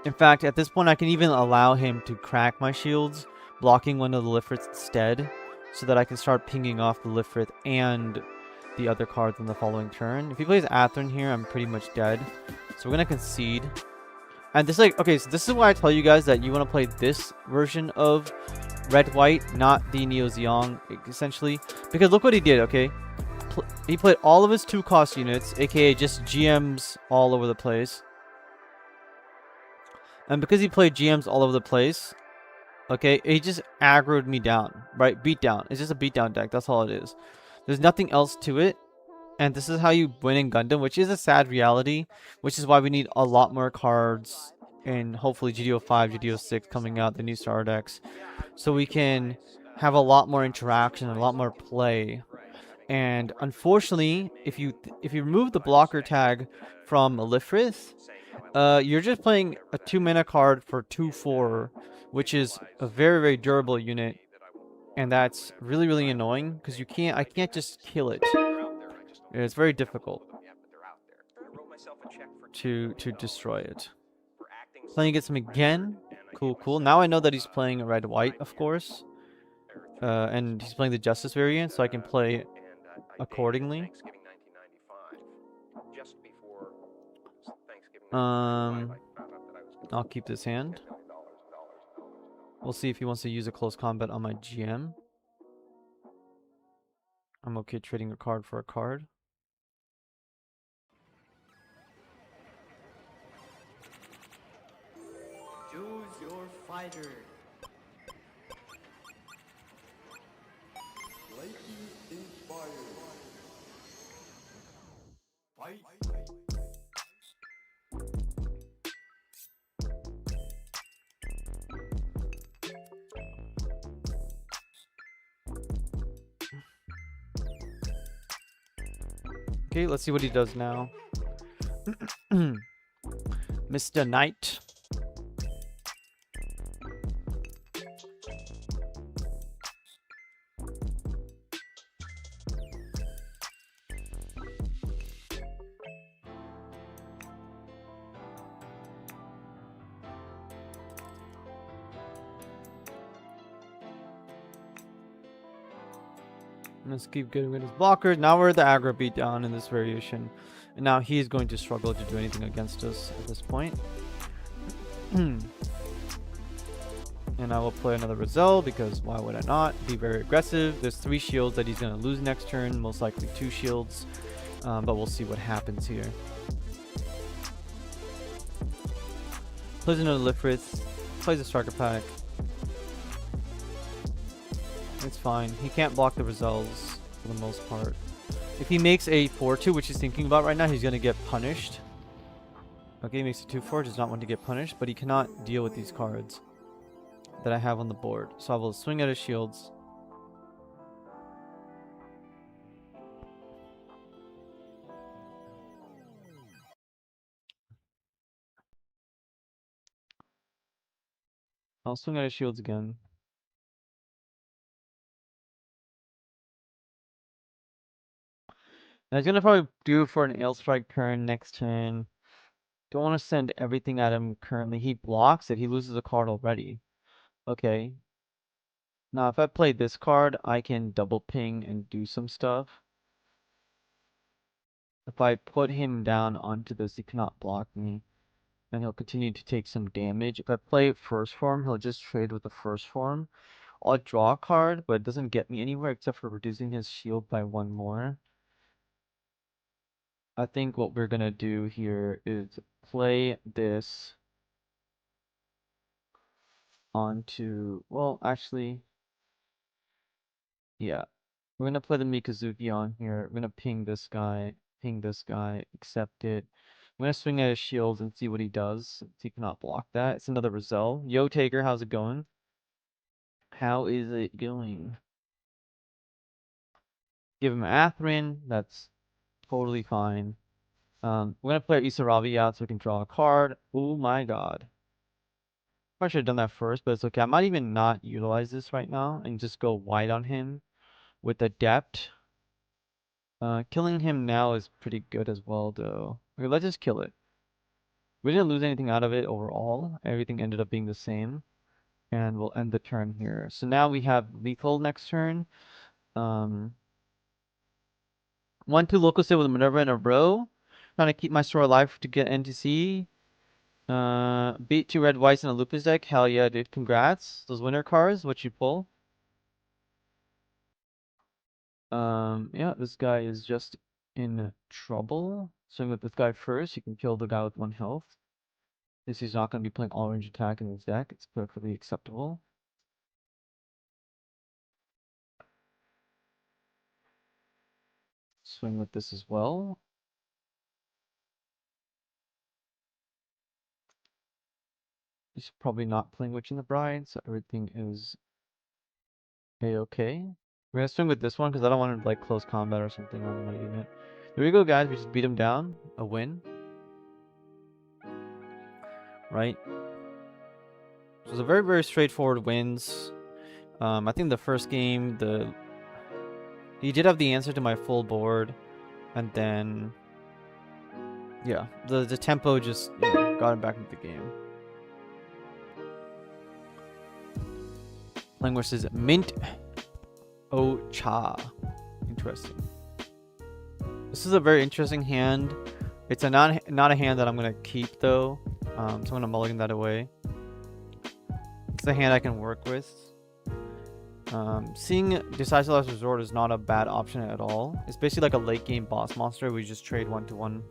In fact, at this point, I can even allow him to crack my shields, blocking one of the Lifriths instead, so that I can start pinging off the Lifrith and the other cards in the following turn. If he plays Atherin here, I'm pretty much dead. So we're gonna concede. And this okay, so this is why I tell you guys that you want to play this version of red-white, not the Neo Zeong, essentially. Because look what he did, okay? He played all of his 2-cost units, aka just GMs all over the place. And because he played GMs all over the place, okay, he just aggroed me down, right? Beat down. It's just a beatdown deck, that's all it is. There's nothing else to it. And this is how you win in Gundam, which is a sad reality, which is why we need a lot more cards and hopefully GDO 5, GDO 6 coming out, the new Star decks, so we can have a lot more interaction and a lot more play. And unfortunately, if you remove the blocker tag from Lifrith, you're just playing a 2-mana card for 2/4, which is a very, very durable unit, and that's really, really annoying because I can't just kill it. It's very difficult to destroy it. Playing against him again. Cool. Now I know that he's playing a red-white, of course. And he's playing the Justice variant, so I can play accordingly. I'll keep this hand. We'll see if he wants to use a close combat on my GM. I'm okay trading a card for a card. Choose your fighter. Lightning inspired. Fight. Okay, let's see what he does now. Mr. Knight. Let's keep getting rid of his blockers. Now we're the aggro beatdown in this variation. And now he's going to struggle to do anything against us at this point. And I will play another Rizal because why would I not? Be very aggressive. There's 3 shields that he's going to lose next turn. Most likely 2 shields. But we'll see what happens here. Plays another Lifrith. Plays a Striker Pack. It's fine. He can't block the Rizals for the most part. If he makes a 4-2, which he's thinking about right now, he's going to get punished. Okay, he makes a 2-4, does not want to get punished, but he cannot deal with these cards that I have on the board. So I will swing at his shields. I'll swing at his shields again. And he's gonna probably do for an Ailstrike turn next turn. Don't want to send everything at him currently. He blocks it. He loses a card already. Okay. Now if I play this card, I can double ping and do some stuff. If I put him down onto this, he cannot block me. and he'll continue to take some damage. If I play first form, he'll just trade with the first form. I'll draw a card, but it doesn't get me anywhere except for reducing his shield by 1 more. I think what we're gonna do here is play this onto, well, actually, yeah. We're gonna play the Mikazuki on here. We're gonna ping this guy, accept it. I'm gonna swing at his shields and see what he does. He cannot block that. It's another Roselle. Yo, Taker, how's it going? How is it going? Give him Atherin. That's totally fine. We're gonna play our Isarabi out so we can draw a card. Oh my god. I should have done that first, but it's okay. I might even not utilize this right now and just go wide on him with Adept. Killing him now is pretty good as well, though. Okay, let's just kill it. We didn't lose anything out of it overall. Everything ended up being the same. And we'll end the turn here. So now we have lethal next turn. 1-2 local save with Minerva in a row. Trying to keep my store alive to get NTC. Beat 2 red whites in a Lupus deck. Hell yeah, dude. Congrats. Those winner cards, what you pull. Yeah, this guy is just in trouble. Swing with this guy first. You can kill the guy with 1 health. This is not going to be playing all range attack in his deck. It's perfectly acceptable. Swing with this as well. He's probably not playing Witch in the Bride, so everything is a-okay. We're gonna swing with this one because I don't want to like close combat or something on my unit. There we go, guys. We just beat him down. A win. Right? So it's a very, very straightforward wins. I think the first game, he did have the answer to my full board, and then yeah, the tempo just got him back into the game. Playing versus Mint Ocha. Interesting. This is a very interesting hand. It's a not a hand that I'm gonna keep though. So I'm gonna mulligan that away. It's a hand I can work with. Seeing Decisive Last Resort is not a bad option at all. It's basically like a late game boss monster. We just trade 1-1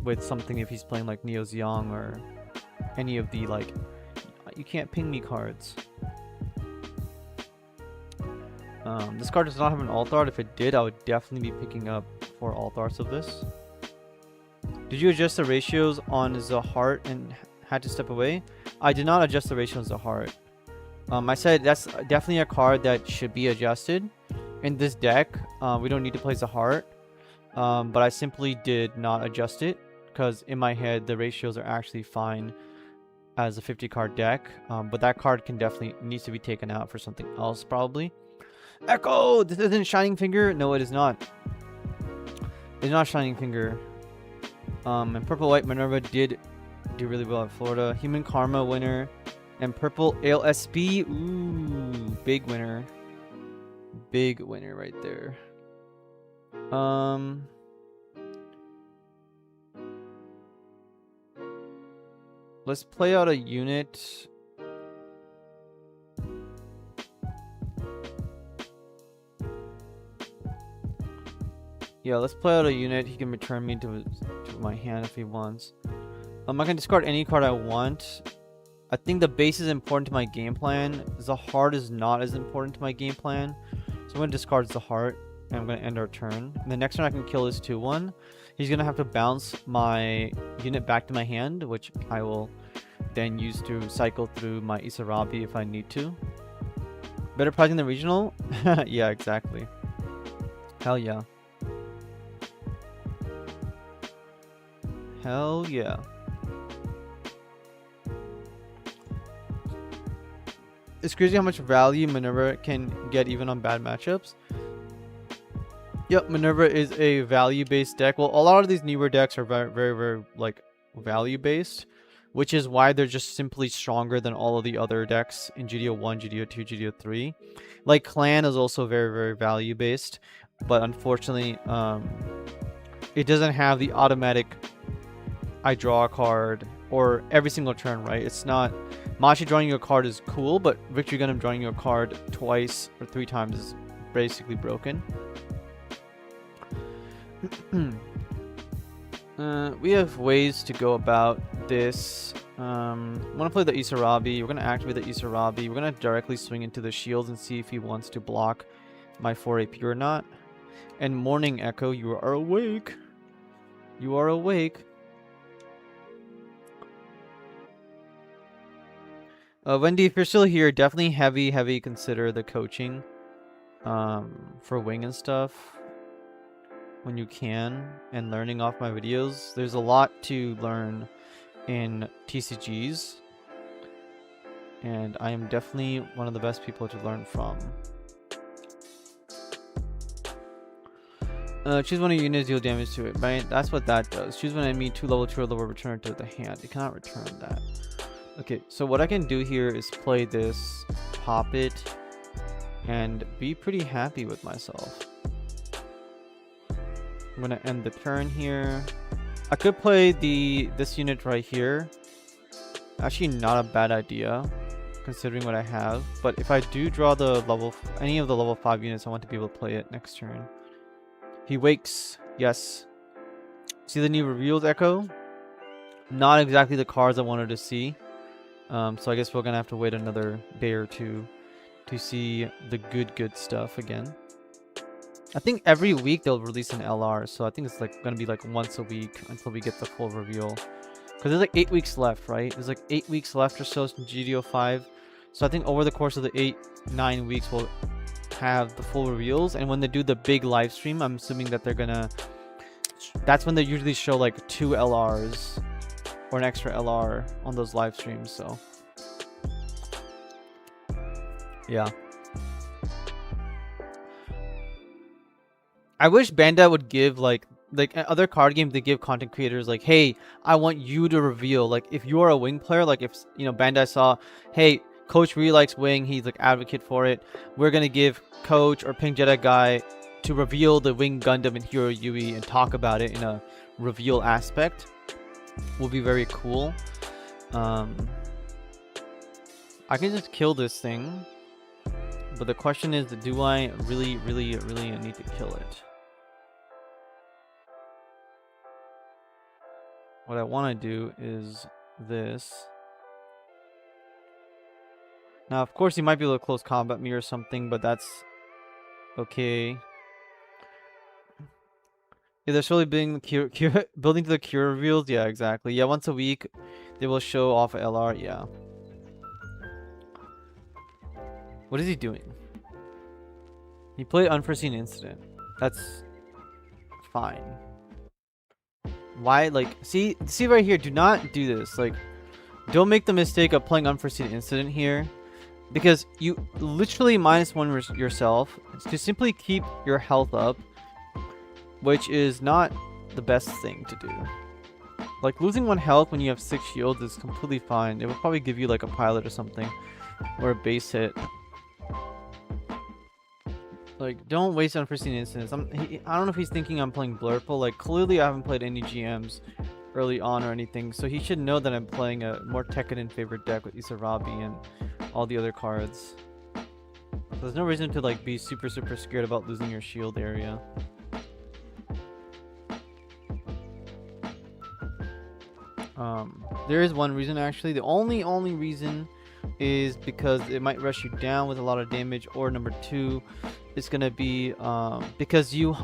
with something if he's playing like Neo Xiong or any of the like you can't ping me cards. This card does not have an alt art. If it did, I would definitely be picking up 4 alt arts of this. Did you adjust the ratios on Zahart and had to step away? I did not adjust the ratio on Zahart. I said that's definitely a card that should be adjusted. In this deck, we don't need to play Zahart. But I simply did not adjust it because in my head, the ratios are actually fine as a 50 card deck. But that card needs to be taken out for something else probably. Echo! This isn't Shining Finger? No, it is not. It's not Shining Finger. And Purple White Minerva did do really well at Florida. Human Karma winner. And Purple ALSP. Ooh, big winner. Big winner right there. Let's play out a unit. Yeah, let's play out a unit. He can return me to my hand if he wants. I can discard any card I want. I think the base is important to my game plan. Zahart is not as important to my game plan. So I'm going to discard Zahart. And I'm going to end our turn. And the next turn I can kill his 2-1. He's going to have to bounce my unit back to my hand, which I will then use to cycle through my Isarabi if I need to. Better pricing than regional? Yeah, exactly. Hell yeah. Hell yeah. It's crazy how much value Minerva can get even on bad matchups. Yep, Minerva is a value-based deck. Well, a lot of these newer decks are very, very, very like value-based, which is why they're just simply stronger than all of the other decks in GDO 1, GDO 2, GDO 3. Like Clan is also very, very value-based, but unfortunately, it doesn't have the automatic I draw a card or every single turn, right? It's not Machi drawing you a card is cool, but Victory Gundam drawing you a card twice or 3 times is basically broken. We have ways to go about this. I'm gonna play the Isarabi. We're gonna activate the Isarabi. We're gonna directly swing into the shields and see if he wants to block my 4 AP or not. And Morning Echo, you are awake. You are awake. Wendy, if you're still here, definitely heavy consider the coaching for wing and stuff when you can, and learning off my videos. There's a lot to learn in TCGs, and I am definitely one of the best people to learn from. Choose one of your units, deal damage to it, right? That's what that does. Choose one enemy, 2 level 2 or lower, return it to the hand. You cannot return that. Okay, so what I can do here is play this, pop it, and be pretty happy with myself. I'm gonna end the turn here. I could play this unit right here. Actually, not a bad idea, considering what I have. But if I do draw the any of the level 5 units, I want to be able to play it next turn. He wakes. Yes. See the new reveals, Echo? Not exactly the cards I wanted to see. So I guess we're gonna have to wait another day or two to see the good stuff again. I think every week they'll release an LR, so I think it's like gonna be like once a week until we get the full reveal. Because there's like 8 weeks left, right? There's like 8 weeks left or so in GDO 5. So I think over the course of the 8-9 weeks we'll have the full reveals, and when they do the big live stream, I'm assuming that they're gonna, that's when they usually show like 2 LRs or an extra LR on those live streams. So yeah, I wish Bandai would give like other card games, they give content creators like, hey, I want you to reveal, like if you are a wing player, like if you know Bandai saw, hey, Coach really likes wing, he's like advocate for it, we're gonna give Coach or Pink Jedi guy to reveal the wing Gundam and Hero Yui and talk about it in a reveal aspect. Will be very cool. I can just kill this thing, but the question is, do I really need to kill it? What I want to do is this. Now, of course, he might be able to close combat me or something, but that's okay. Yeah, they're slowly building building to the cure reveals. Yeah, exactly. Yeah, once a week, they will show off LR. Yeah. What is he doing? He played Unforeseen Incident. That's fine. Why? Like, see right here. Do not do this. Like, don't make the mistake of playing Unforeseen Incident here, because you literally -1 yourself to simply keep your health up, which is not the best thing to do. Like, losing 1 health when you have 6 shields is completely fine. It would probably give you like a pilot or something, or a base hit. Like, don't waste Unforeseen Incidents. I don't know if he's thinking I'm playing Blurple. Like, clearly I haven't played any GMs early on or anything, so he should know that I'm playing a more Tekkanen favored deck with Isarabi and all the other cards. So there's no reason to like be super scared about losing your shield area. There is one reason actually. The only reason is because it might rush you down with a lot of damage, or number 2, it's gonna be because you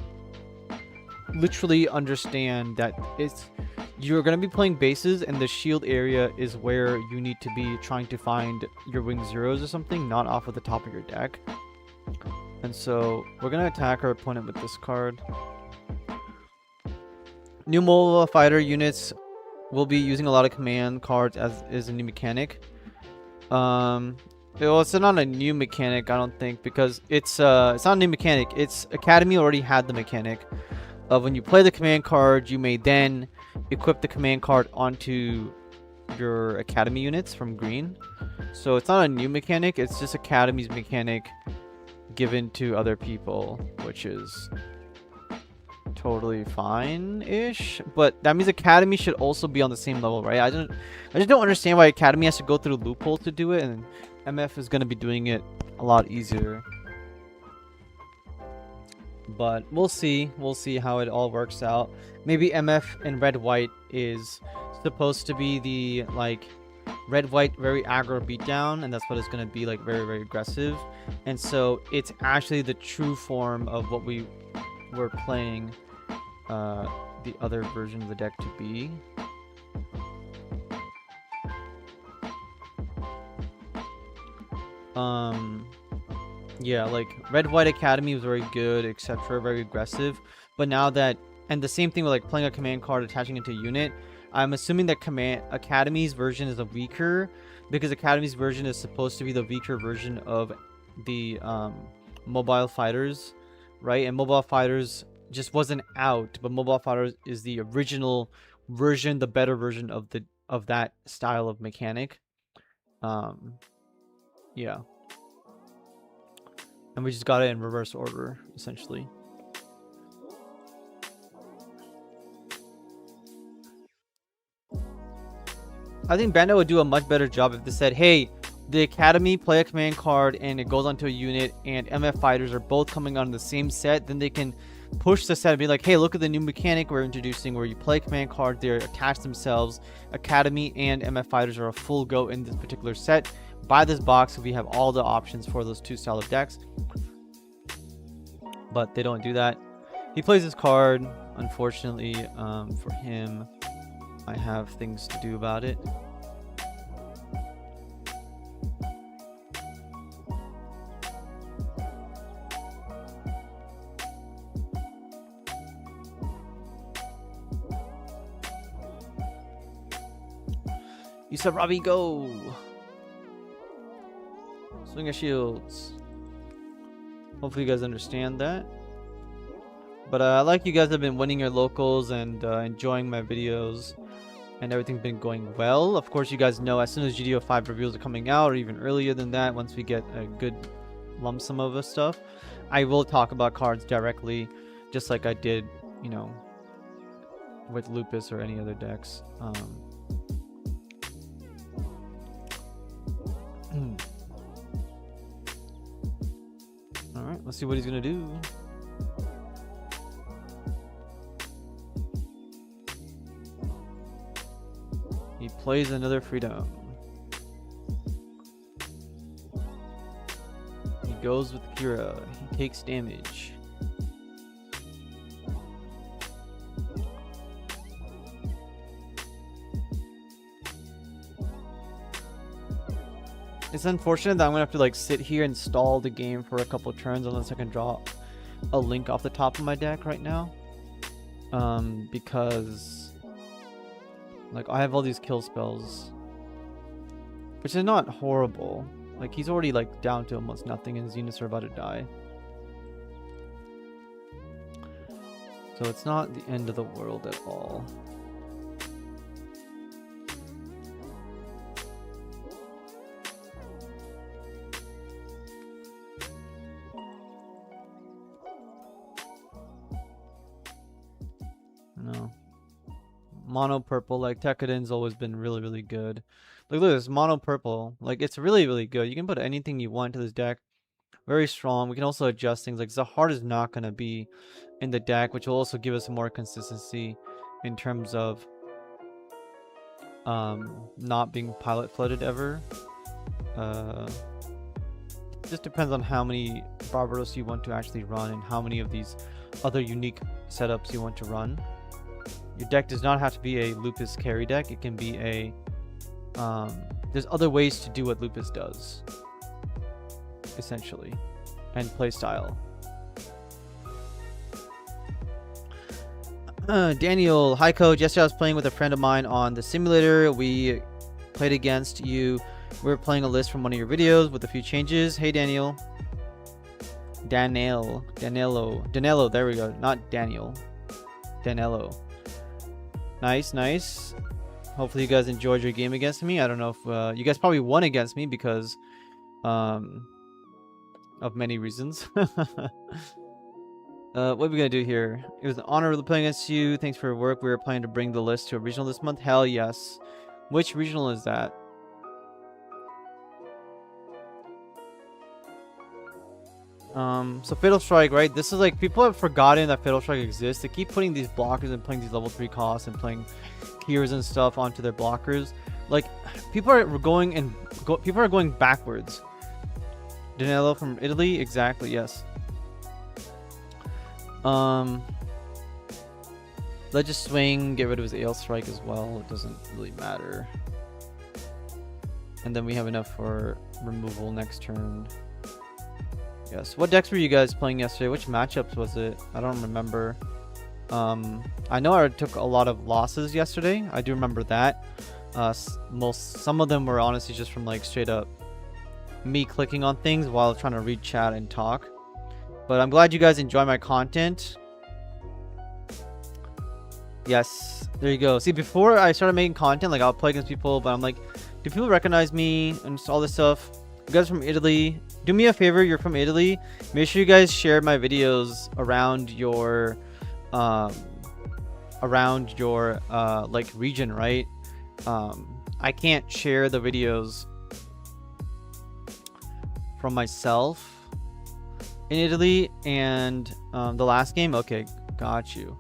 literally understand that you're gonna be playing bases, and the shield area is where you need to be trying to find your wing zeros or something, not off of the top of your deck. And so we're gonna attack our opponent with this card. New mobile fighter units will be using a lot of command cards, as is a new mechanic. Well, it's not a new mechanic, I don't think, because it's not a new mechanic. It's Academy already had the mechanic of when you play the command card, you may then equip the command card onto your Academy units from green. So it's not a new mechanic, it's just Academy's mechanic given to other people, which is totally fine-ish. But that means Academy should also be on the same level, right? I just don't understand why Academy has to go through the loophole to do it, and MF is gonna be doing it a lot easier. But we'll see. We'll see how it all works out. Maybe MF and Red White is supposed to be the like Red White very aggro beatdown, and that's what it's gonna be, like very, very aggressive. And so it's actually the true form of what we were playing the other version of the deck to be. Yeah, like Red White Academy was very good, etc., very aggressive. But now that, and the same thing with like playing a command card, attaching it to a unit, I'm assuming that Academy's version is a weaker, because Academy's version is supposed to be the weaker version of the Mobile Fighters, right? And Mobile Fighters just wasn't out, but Mobile Fighters is the original version, the better version of that style of mechanic. Yeah. And we just got it in reverse order, essentially. I think Bandit would do a much better job if they said, hey, the Academy play a command card and it goes onto a unit, and MF Fighters are both coming on the same set. Then they can push the set and be like, hey, look at the new mechanic we're introducing where you play command card, they're attached themselves. Academy and MF Fighters are a full go in this particular set. Buy this box, we have all the options for those two style of decks. But they don't do that. He plays his card. Unfortunately, for him, I have things to do about it. You said Robbie, go! Swing of Shields. Hopefully you guys understand that. But I like you guys have been winning your locals and enjoying my videos. And everything's been going well. Of course, you guys know as soon as GTO 5 reveals are coming out, or even earlier than that, once we get a good lump sum of this stuff, I will talk about cards directly, just like I did, you know, with Lupus or any other decks. Alright, let's see what he's gonna do. He plays another Freedom. He goes with Kira. He takes damage. It's unfortunate that I'm gonna have to like sit here and stall the game for a couple turns unless I can draw a Link off the top of my deck right now. Because like I have all these kill spells, which is not horrible. Like he's already like down to almost nothing and Zeniths are about to die. So it's not the end of the world at all. No. Mono purple, like Tekkadan's always been really, really good. Like look at this, mono purple. Like it's really, really good. You can put anything you want to this deck. Very strong. We can also adjust things. Like Zahard is not going to be in the deck, which will also give us more consistency in terms of not being pilot flooded ever. Just depends on how many Barbaros you want to actually run and how many of these other unique setups you want to run. Your deck does not have to be a Lupus carry deck. It can be a there's other ways to do what Lupus does, essentially, and play style. Daniel, hi coach. Yesterday I was playing with a friend of mine on the simulator. We played against you. We were playing a list from one of your videos with a few changes. Hey Daniel. Danilo, there we go. Not Daniel. Danilo. Nice, nice. Hopefully you guys enjoyed your game against me. I don't know if you guys probably won against me because of many reasons. What are we gonna do here? It was an honor playing against you. Thanks for your work. We were planning to bring the list to a regional this month. Hell yes. Which regional is that? So Fatal Strike, right? This is like, people have forgotten that Fatal Strike exists. They keep putting these blockers and playing these level 3 costs and playing healers and stuff onto their blockers. Like, people are going backwards. Danilo from Italy? Exactly, yes. Let's just swing, get rid of his Ale Strike as well. It doesn't really matter. And then we have enough for removal next turn. Yes. What decks were you guys playing yesterday? Which matchups was it? I don't remember. I know I took a lot of losses yesterday. I do remember that. Some of them were honestly just from like straight up me clicking on things while trying to read chat and talk. But I'm glad you guys enjoy my content. Yes, there you go. See, before I started making content, like I'll play against people, but I'm like, do people recognize me and all this stuff? You guys from Italy, do me a favor, you're from Italy, make sure you guys share my videos around your like region, right? I can't share the videos from myself in Italy, and the last game. Okay, got you.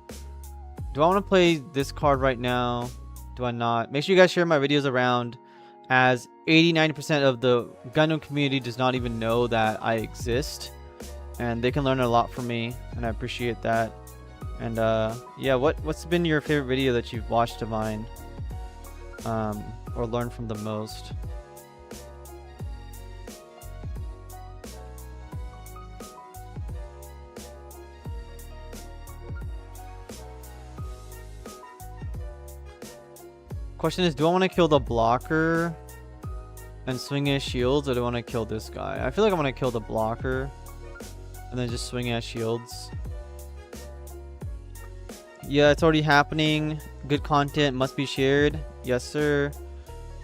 Do I want to play this card right now? Do I not? Make sure you guys share my videos around, as 80-90% of the Gundam community does not even know that I exist, and they can learn a lot from me, and I appreciate that. And yeah, what's been your favorite video that you've watched of mine, or learned from the most? Question is, do I want to kill the blocker and swing his shields, or do I want to kill this guy? I feel like I want to kill the blocker and then just swing at shields. Yeah, it's already happening. Good content must be shared. Yes, sir.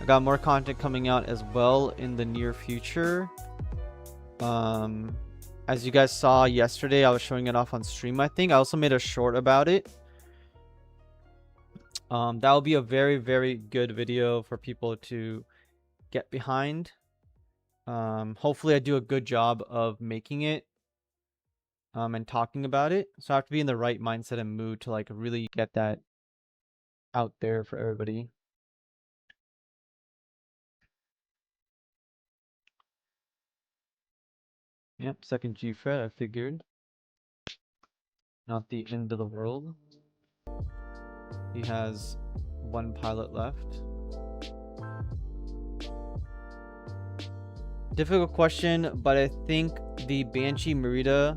I got more content coming out as well in the near future. As you guys saw yesterday, I was showing it off on stream, I think. I also made a short about it. That will be a very, very good video for people to get behind. Hopefully I do a good job of making it and talking about it. So I have to be in the right mindset and mood to like really get that out there for everybody. Yep, second G fret, I figured. Not the end of the world. He has one pilot left. Difficult question, but I think the Banshee Merida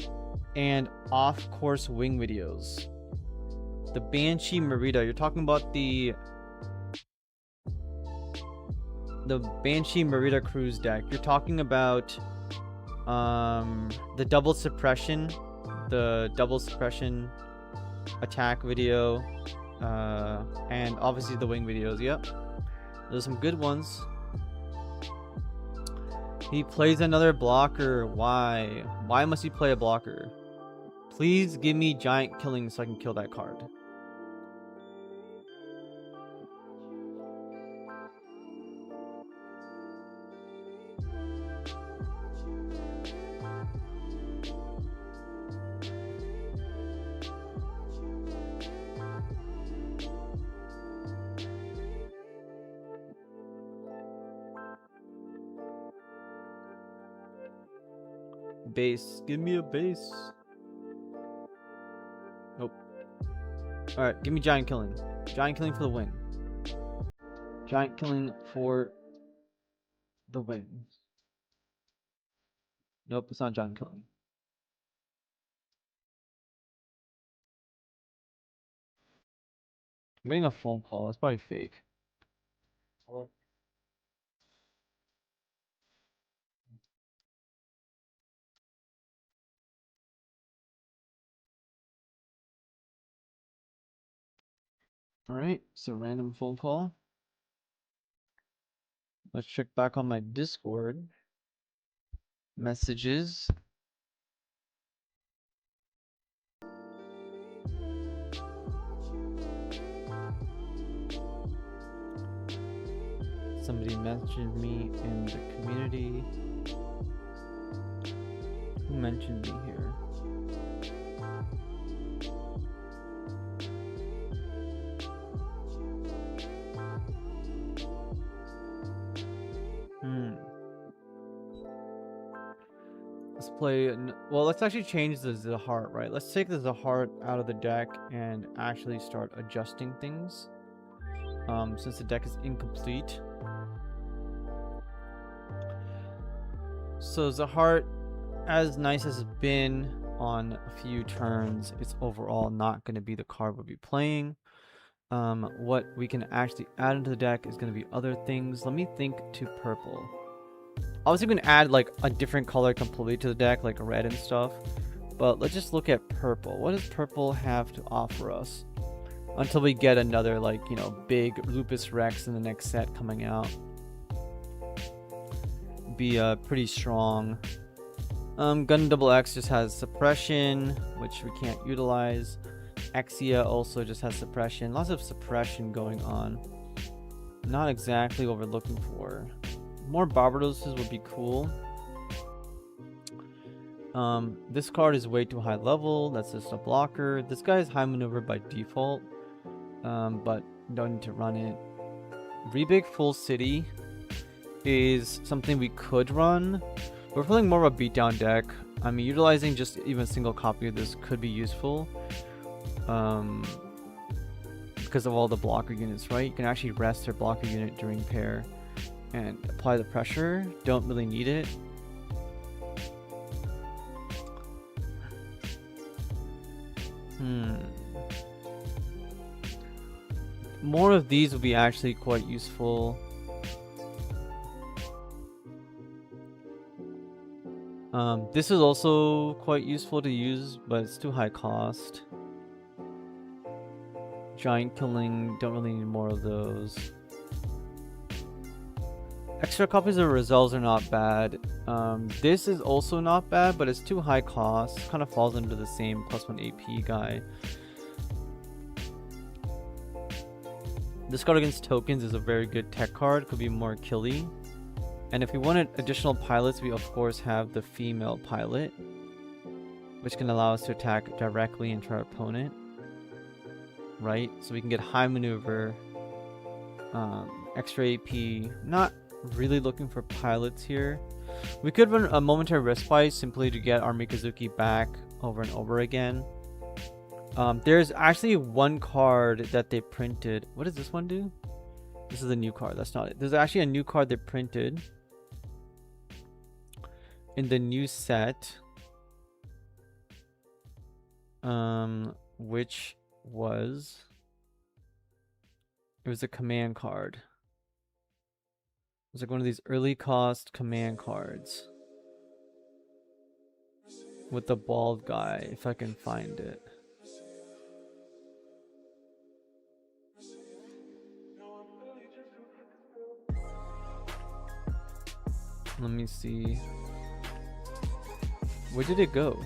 and off-course wing videos. The Banshee Merida, you're talking about the Banshee Merida cruise deck. You're talking about the double suppression attack video, and obviously the wing videos. Yep, there's some good ones. He plays another blocker. Why must he play a blocker? Please give me giant killing so I can kill that card. Base. Give me a base. Nope. Alright, give me giant killing. Giant killing for the win. Giant killing for the win. Nope, it's not giant killing. I'm getting a phone call. That's probably fake. Alright, so random phone call. Let's check back on my Discord messages. Somebody mentioned me in the community. Who mentioned me here? Let's play. Well, let's actually change the Zahart, right? Let's take the Zahart out of the deck and actually start adjusting things. Since the deck is incomplete. So Zahart, as nice as it's been on a few turns, it's overall not going to be the card we'll be playing. What we can actually add into the deck is going to be other things. Let me think to purple. Obviously, we can add like a different color completely to the deck, like red and stuff. But let's just look at purple. What does purple have to offer us? Until we get another, like, you know, big Lupus Rex in the next set coming out. Be pretty strong. Gun Double X just has suppression, which we can't utilize. Exia also just has suppression. Lots of suppression going on. Not exactly what we're looking for. More Barbadoses would be cool. This card is way too high level. That's just a blocker. This guy is high maneuver by default. But don't need to run it. Rebig Full City is something we could run. We're playing more of a beatdown deck. I mean, utilizing just even a single copy of this could be useful. Because of all the blocker units, right? You can actually rest your blocker unit during pair and apply the pressure. Don't really need it. More of these would be actually quite useful. This is also quite useful to use, but it's too high cost. Giant Killing, don't really need more of those. Extra copies of Resolves are not bad. This is also not bad, but it's too high cost. Kind of falls under the same +1 AP guy. This card against tokens is a very good tech card. Could be more killy. And if we wanted additional pilots, we of course have the female pilot, which can allow us to attack directly into our opponent. Right? So we can get high maneuver, extra AP. Not really looking for pilots here. We could run a momentary respite simply to get our Mikazuki back over and over again. There's actually one card that they printed. What does this one do? This is a new card. That's not it. There's actually a new card they printed in the new set, which was, it was a command card. It was like one of these early cost command cards with the bald guy, if I can find it. Let me see. Where did it go?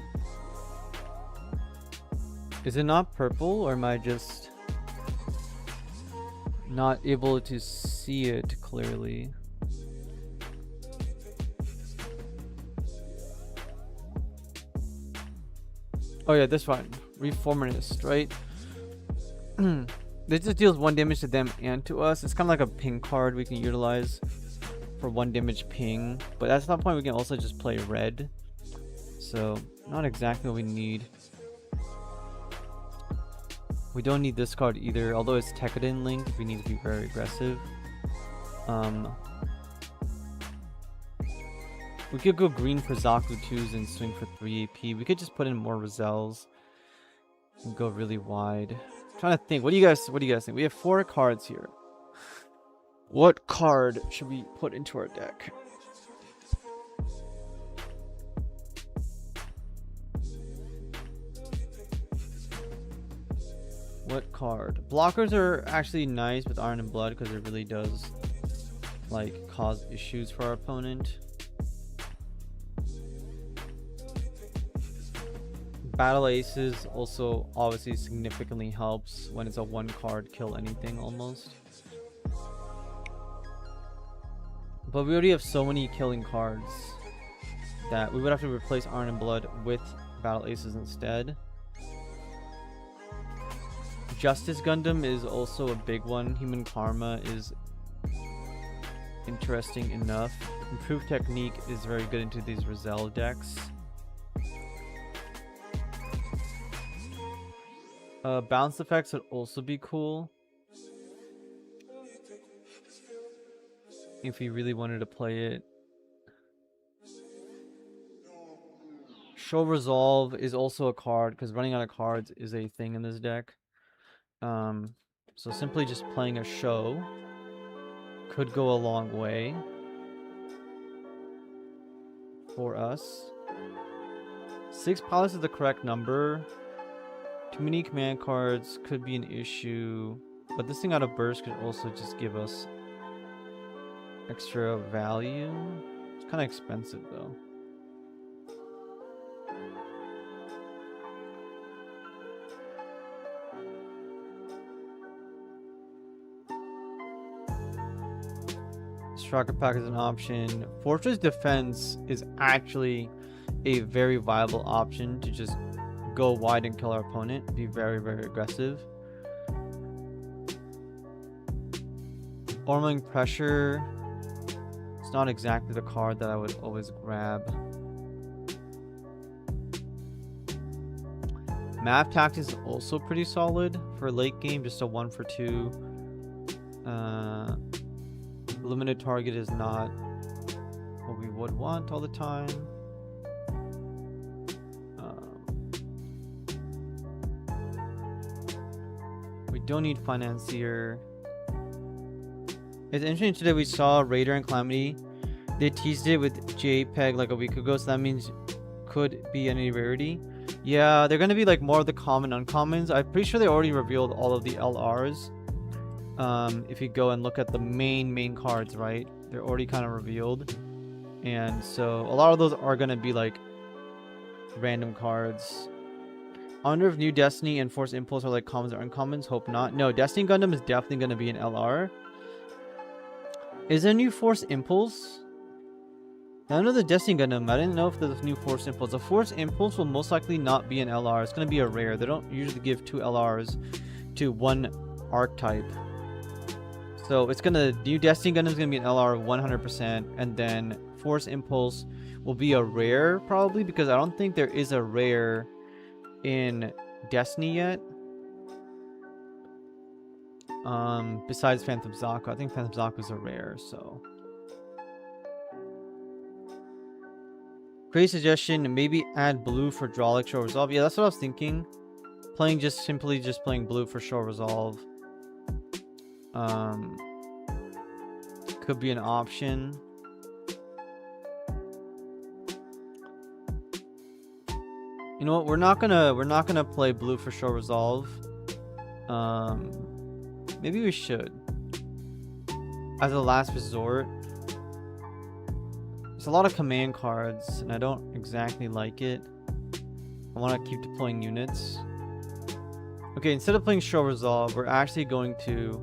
Is it not purple, or am I just not able to see it clearly? Oh yeah, this one. Reformist, right? This just deals 1 damage to them and to us. It's kind of like a ping card we can utilize for 1 damage ping. But at some point we can also just play red. So, not exactly what we need. We don't need this card either, although it's Tekkaden Link, we need to be very aggressive. We could go green for Zaku 2s and swing for 3 AP. We could just put in more Rozels and go really wide. I'm trying to think. What do you guys think? We have 4 cards here. What card should we put into our deck? What card? Blockers are actually nice with Iron and Blood because it really does like cause issues for our opponent. Battle Aces also obviously significantly helps when it's a 1 card kill anything almost. But we already have so many killing cards that we would have to replace Iron and Blood with Battle Aces instead. Justice Gundam is also a big one. Human Karma is interesting enough. Improved Technique is very good into these Roselle decks. Bounce effects would also be cool if you really wanted to play it. Show Resolve is also a card because running out of cards is a thing in this deck. So simply just playing a show could go a long way for us. 6 pilots is the correct number. Too many command cards could be an issue, but this thing out of burst could also just give us extra value. It's kind of expensive though. Striker Pack is an option. Fortress Defense is actually a very viable option to just go wide and kill our opponent. Be very, very aggressive. Overwhelming Pressure. It's not exactly the card that I would always grab. Map Tactics is also pretty solid for late game, just a 1 for 2. Limited target is not what we would want all the time. We don't need Financier. It's interesting today we saw Raider and Calamity. They teased it with JPEG like a week ago, so that means could be any rarity. Yeah, they're gonna be like more of the common uncommons. I'm pretty sure they already revealed all of the LRs. If you go and look at the main cards, right, they're already kind of revealed, and so a lot of those are gonna be like random cards. I wonder if New Destiny and Force Impulse are like commons or uncommons. Hope not. No, Destiny Gundam is definitely gonna be an LR. Is there a new Force Impulse? I know the Destiny Gundam. I didn't know if there's a new Force Impulse. A Force Impulse will most likely not be an LR. It's gonna be a rare. They don't usually give 2 LRs to one archetype. So it's gonna, New Destiny Gundam is gonna be an LR 100%, and then Force Impulse will be a rare probably, because I don't think there is a rare in Destiny yet. Besides Phantom Zaku, I think Phantom Zaku is a rare. So great suggestion. Maybe add blue for Drolic Show Resolve. Yeah, that's what I was thinking. Playing simply playing blue for Show Resolve. Could be an option. You know what? We're not gonna play blue for Show Resolve. Maybe we should, as a last resort. There's a lot of command cards, and I don't exactly like it. I want to keep deploying units. Okay, instead of playing Show Resolve, we're actually going to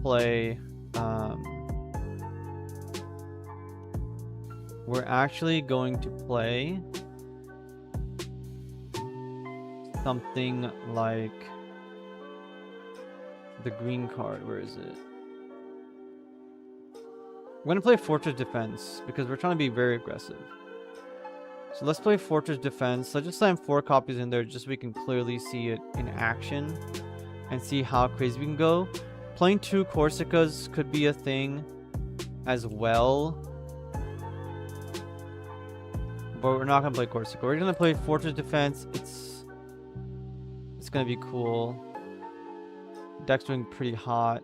play something like the green card. Where is it? I'm going to play Fortress Defense because we're trying to be very aggressive. So let's play Fortress Defense. Let's just slam 4 copies in there just so we can clearly see it in action and see how crazy we can go. Playing 2 Corsicas could be a thing as well. But we're not going to play Corsica. We're going to play Fortress Defense. It's going to be cool. Deck's doing pretty hot.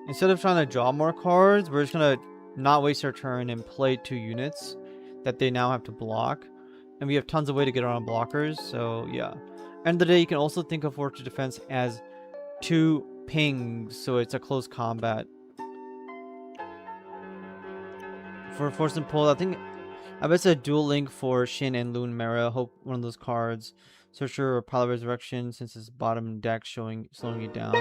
Instead of trying to draw more cards, we're just gonna not waste our turn and play 2 units that they now have to block. And we have tons of way to get around blockers, so yeah. End of the day, you can also think of Fortress Defense as 2 pings, so it's a close combat. For Force and Pull, I bet it's a dual link for Shin and Loon Mera. Hope one of those cards. Searcher or Pile of Resurrection since it's bottom deck slowing you down.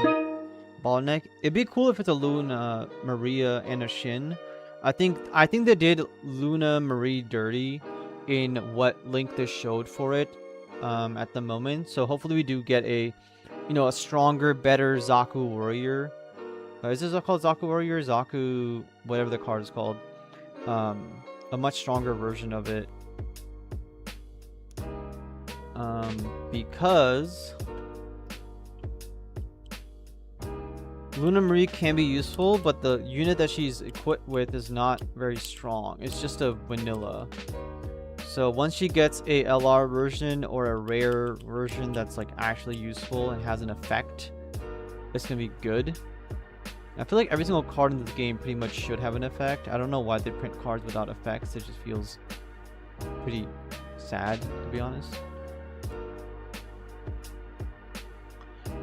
Bottleneck. It'd be cool if it's a Luna, Maria, and a Shin. I think they did Luna Marie dirty in what Link this showed for it at the moment. So hopefully we do get a a stronger, better Zaku Warrior. Is this called Zaku Warrior? Zaku, whatever the card is called. A much stronger version of it. Because Luna Marie can be useful, but the unit that she's equipped with is not very strong. It's just a vanilla. So once she gets a LR version or a rare version that's like actually useful and has an effect, it's gonna be good. I feel like every single card in this game pretty much should have an effect. I don't know why they print cards without effects. It just feels pretty sad, to be honest.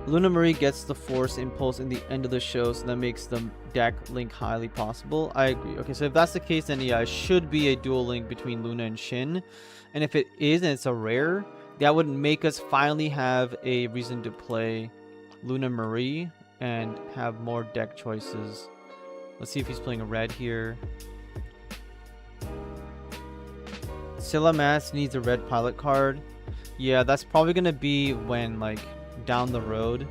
Luna Marie gets the Force Impulse in the end of the show, so that makes the deck link highly possible. I agree. Okay, so if that's the case, then yeah, it should be a dual link between Luna and Shin. And if it is, and it's a rare, that would make us finally have a reason to play Luna Marie and have more deck choices. Let's see if he's playing a red here. Scylla Mass needs a red pilot card. Yeah, that's probably going to be when, like, down the road,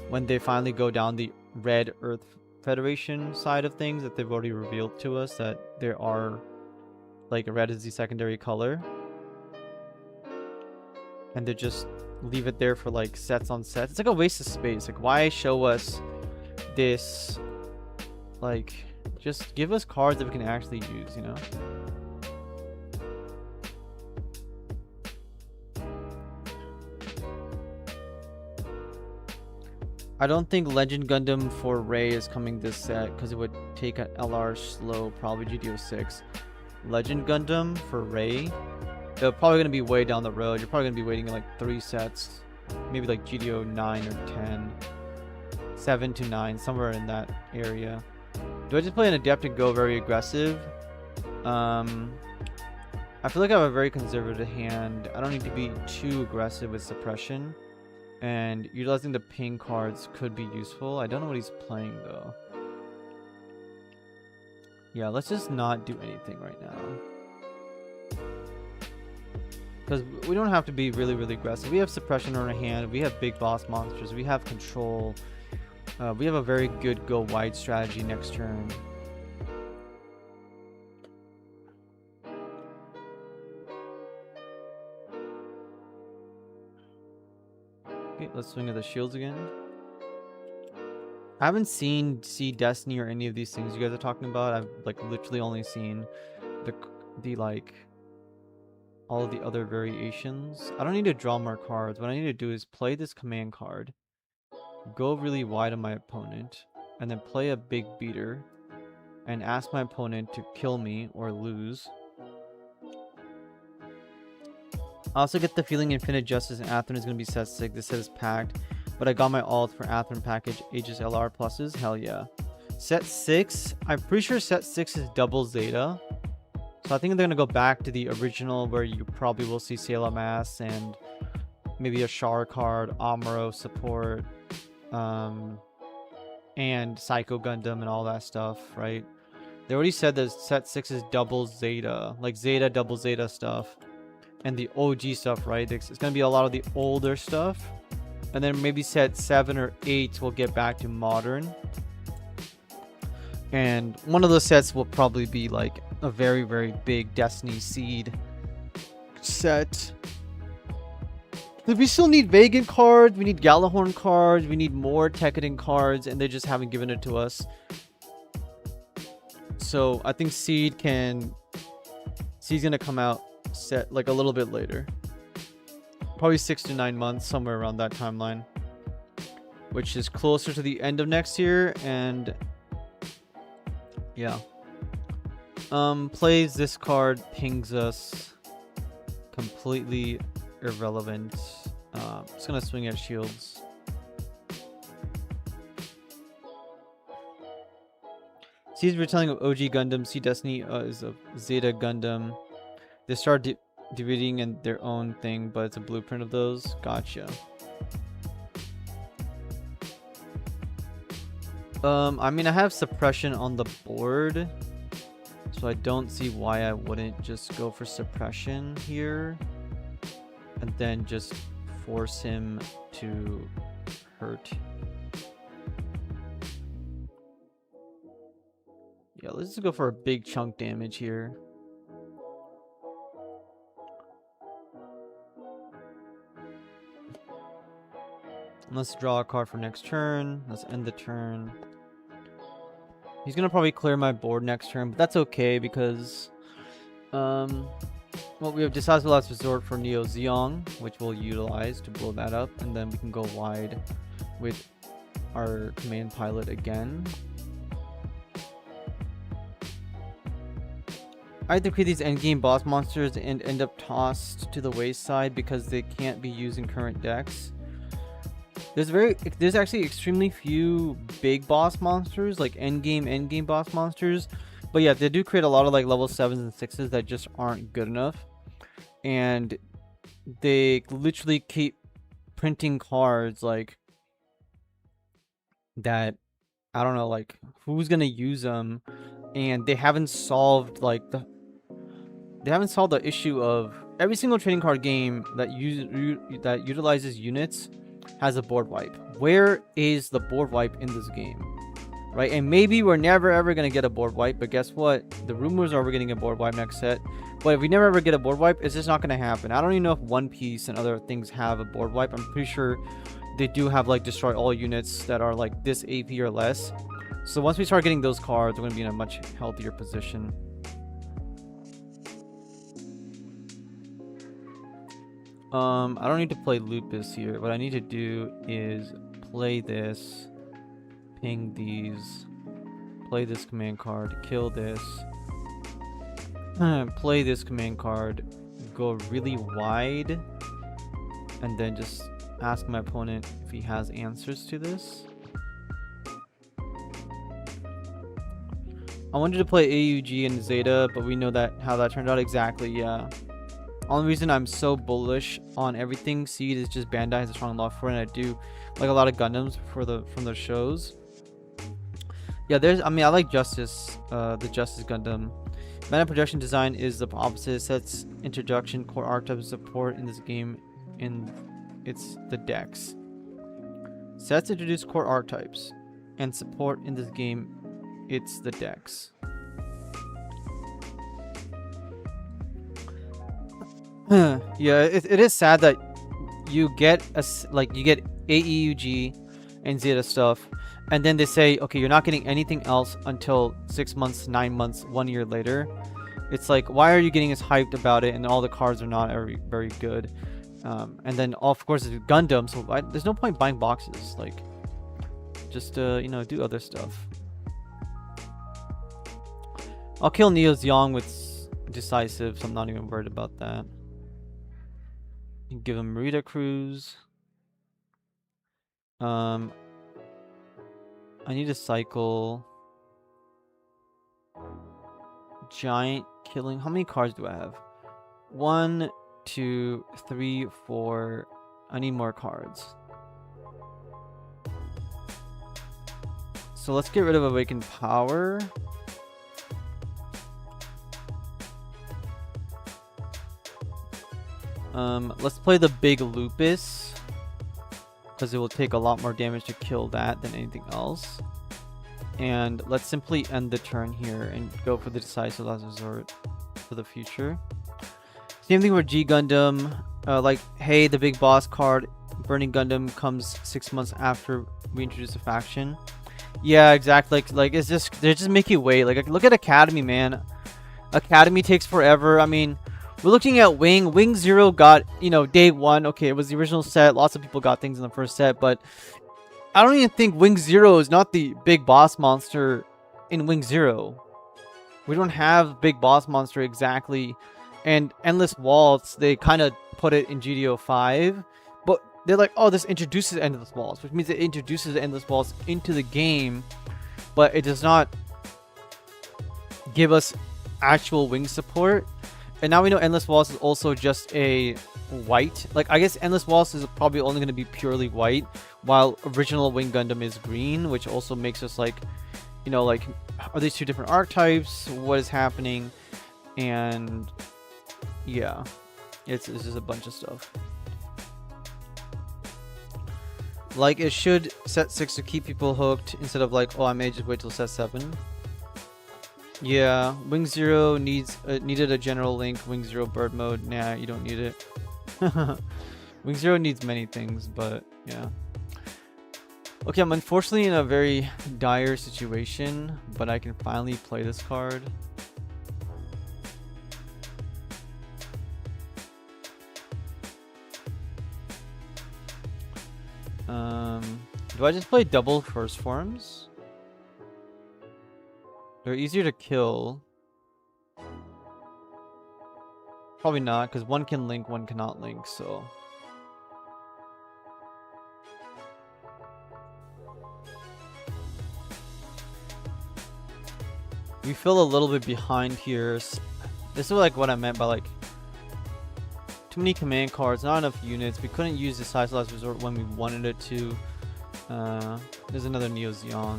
when they finally go down the Red Earth Federation side of things, that they've already revealed to us that there are, like, red is the secondary color. And they just leave it there for, like, sets on sets. It's like a waste of space. Like, why show us this? Like, just give us cards that we can actually use, you know? I don't think Legend Gundam for Rey is coming this set because it would take an LR slow, probably GTO 6. Legend Gundam for Rey, they're probably going to be way down the road. You're probably going to be waiting like 3 sets, maybe like GTO 9 or 10, 7 to 9, somewhere in that area. Do I just play an Adept and go very aggressive? I feel like I have a very conservative hand. I don't need to be too aggressive with suppression. And utilizing the ping cards could be useful. I don't know what he's playing though. Yeah, let's just not do anything right now. Because we don't have to be really, really aggressive. We have suppression on our hand. We have big boss monsters. We have control. We have a very good go wide strategy next turn. Okay, let's swing at the shields again. I haven't seen Seed Destiny or any of these things you guys are talking about. I've like literally only seen the like all of the other variations. I don't need to draw more cards. What I need to do is play this command card, go really wide on my opponent, and then play a big beater and ask my opponent to kill me or lose. I also get the feeling Infinite Justice and Atherin is going to be set 6. This set is packed. But I got my alt for Atherin package. Aegis LR pluses. Hell yeah. Set 6. I'm pretty sure set 6 is double Zeta. So I think they're going to go back to the original where you probably will see Scylla Mass and maybe a Char card, Amuro support, and Psycho Gundam and all that stuff, right? They already said that set 6 is double Zeta. Like Zeta, double Zeta stuff. And the OG stuff, right? It's going to be a lot of the older stuff. And then maybe set 7 or 8 will get back to modern. And one of those sets will probably be like a very, very big Destiny Seed set. We still need Vagan cards. We need Galahorn cards. We need more Tekkadan cards. And they just haven't given it to us. So I think Seed's going to come out set like a little bit later, probably 6 to 9 months, somewhere around that timeline, which is closer to the end of next year. And yeah, plays this card, pings us, completely irrelevant. Just gonna swing at shields. Seed's retelling of OG Gundam. Seed Destiny is a Zeta Gundam. They started dividing in their own thing, but it's a blueprint of those. Gotcha. I mean, I have suppression on the board, so I don't see why I wouldn't just go for suppression here and then just force him to hurt. Yeah, let's just go for a big chunk damage here. Let's draw a card for next turn. Let's end the turn. He's gonna probably clear my board next turn, but that's okay because well, we have Decisive Last Resort for Neo Zeong, which we'll utilize to blow that up, and then we can go wide with our command pilot again. I either create these endgame boss monsters and end up tossed to the wayside because they can't be used in current decks. There's actually extremely few big boss monsters, like endgame boss monsters. But yeah, they do create a lot of like level 7s and 6s that just aren't good enough. And they literally keep printing cards like that. I don't know, like who's gonna use them, and they haven't solved the issue of every single trading card game that utilizes units has a board wipe. Where is the board wipe in this game, right? And maybe we're never ever gonna get a board wipe, but guess what? The rumors are we're getting a board wipe next set. But if we never ever get a board wipe, it's just not gonna happen. I don't even know if One Piece and other things have a board wipe. I'm pretty sure they do have like destroy all units that are like this AP or less. So once we start getting those cards, we're gonna be in a much healthier position. I don't need to play Lupus here. What I need to do is play this, ping these, play this command card, kill this, play this command card, go really wide, and then just ask my opponent if he has answers to this. I wanted to play AUG and Zeta, but we know that how that turned out exactly. Yeah. Only reason I'm so bullish on everything Seed is just Bandai has a strong love for it, and I do like a lot of Gundams from the shows. Yeah, I like Justice, the Justice Gundam. Mana projection design is the opposite. Sets introduction core archetype support in this game, it's the decks. Sets introduce core archetypes and support in this game, it's the decks. Yeah, it is sad that you get AEUG and Zeta stuff, and then they say, okay, you're not getting anything else until 6 months, 9 months, 1 year later. It's like, why are you getting us hyped about it and all the cards are not very good? And then of course it's Gundam, so there's no point buying boxes. Like, just do other stuff. I'll kill Neo Zeong with Decisive, so I'm not even worried about that. Give him Merida Cruz. I need to cycle Giant Killing. How many cards do I have? 1, 2, 3, 4. I need more cards. So let's get rid of Awakened Power. Let's play the big Lupus, because it will take a lot more damage to kill that than anything else. And let's simply end the turn here and go for the Decisive Last Resort for the future. Same thing with G Gundam. Like, hey, the big boss card, Burning Gundam, comes 6 months after we introduce a faction. Yeah, exactly. Like it's just, they're just making wait. Like, look at Academy, man. Academy takes forever. I mean, we're looking at Wing. Wing Zero got, day one. Okay, it was the original set. Lots of people got things in the first set, but I don't even think Wing Zero is not the big boss monster in Wing Zero. We don't have big boss monster exactly. And Endless Waltz, they kind of put it in GDO 5, but they're like, oh, this introduces Endless Waltz, which means it introduces Endless Waltz into the game, but it does not give us actual Wing support. And now we know Endless Waltz is also just a white. Like, I guess Endless Waltz is probably only going to be purely white, while original Wing Gundam is green, which also makes us like, you know, like, are these two different archetypes? What is happening? And yeah, it's just a bunch of stuff. Like, it should set 6 to keep people hooked instead of like, oh, I may just wait till set 7. Yeah, Wing Zero needed a general link. Wing Zero bird mode. Nah, you don't need it. Wing Zero needs many things, but yeah. Okay, I'm unfortunately in a very dire situation, but I can finally play this card. Do I just play double first forms? They're easier to kill. Probably not, because one can link, one cannot link, so. We feel a little bit behind here. This is like what I meant by like too many command cards, not enough units. We couldn't use Decisive Last Resort when we wanted it to. There's another Neo Zeon.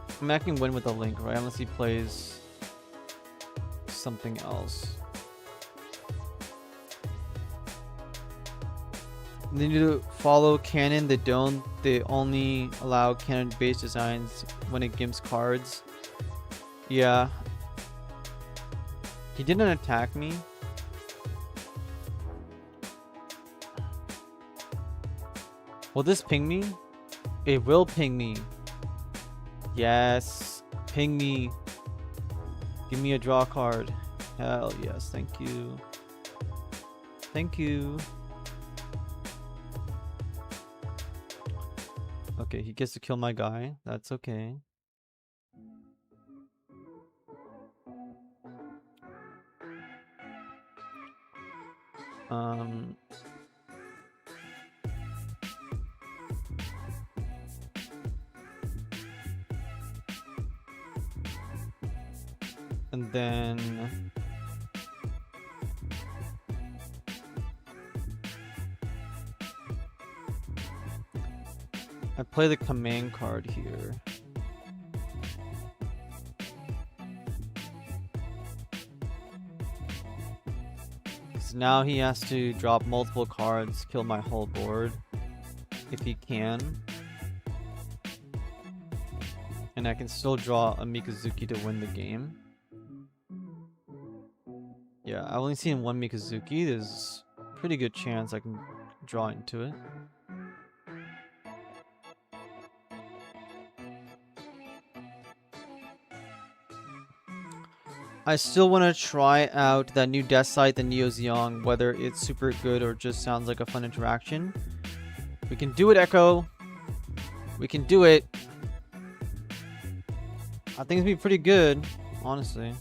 I mean, I can win with a link, right? Unless he plays something else. They need to follow canon. They don't. They only allow canon-based designs when it gives cards. Yeah. He didn't attack me. Will this ping me? It will ping me. Yes. Ping me. Give me a draw card. Hell yes. Thank you. Thank you. Okay, he gets to kill my guy. That's okay. And then I play the command card here. So now he has to drop multiple cards, kill my whole board, if he can. And I can still draw a Mikazuki to win the game. Yeah, I've only seen one Mikazuki. There's a pretty good chance I can draw into it. I still want to try out that new Death Sight, the Neo Zeon, whether it's super good or just sounds like a fun interaction. We can do it, Echo. We can do it. I think it's gonna be pretty good, honestly.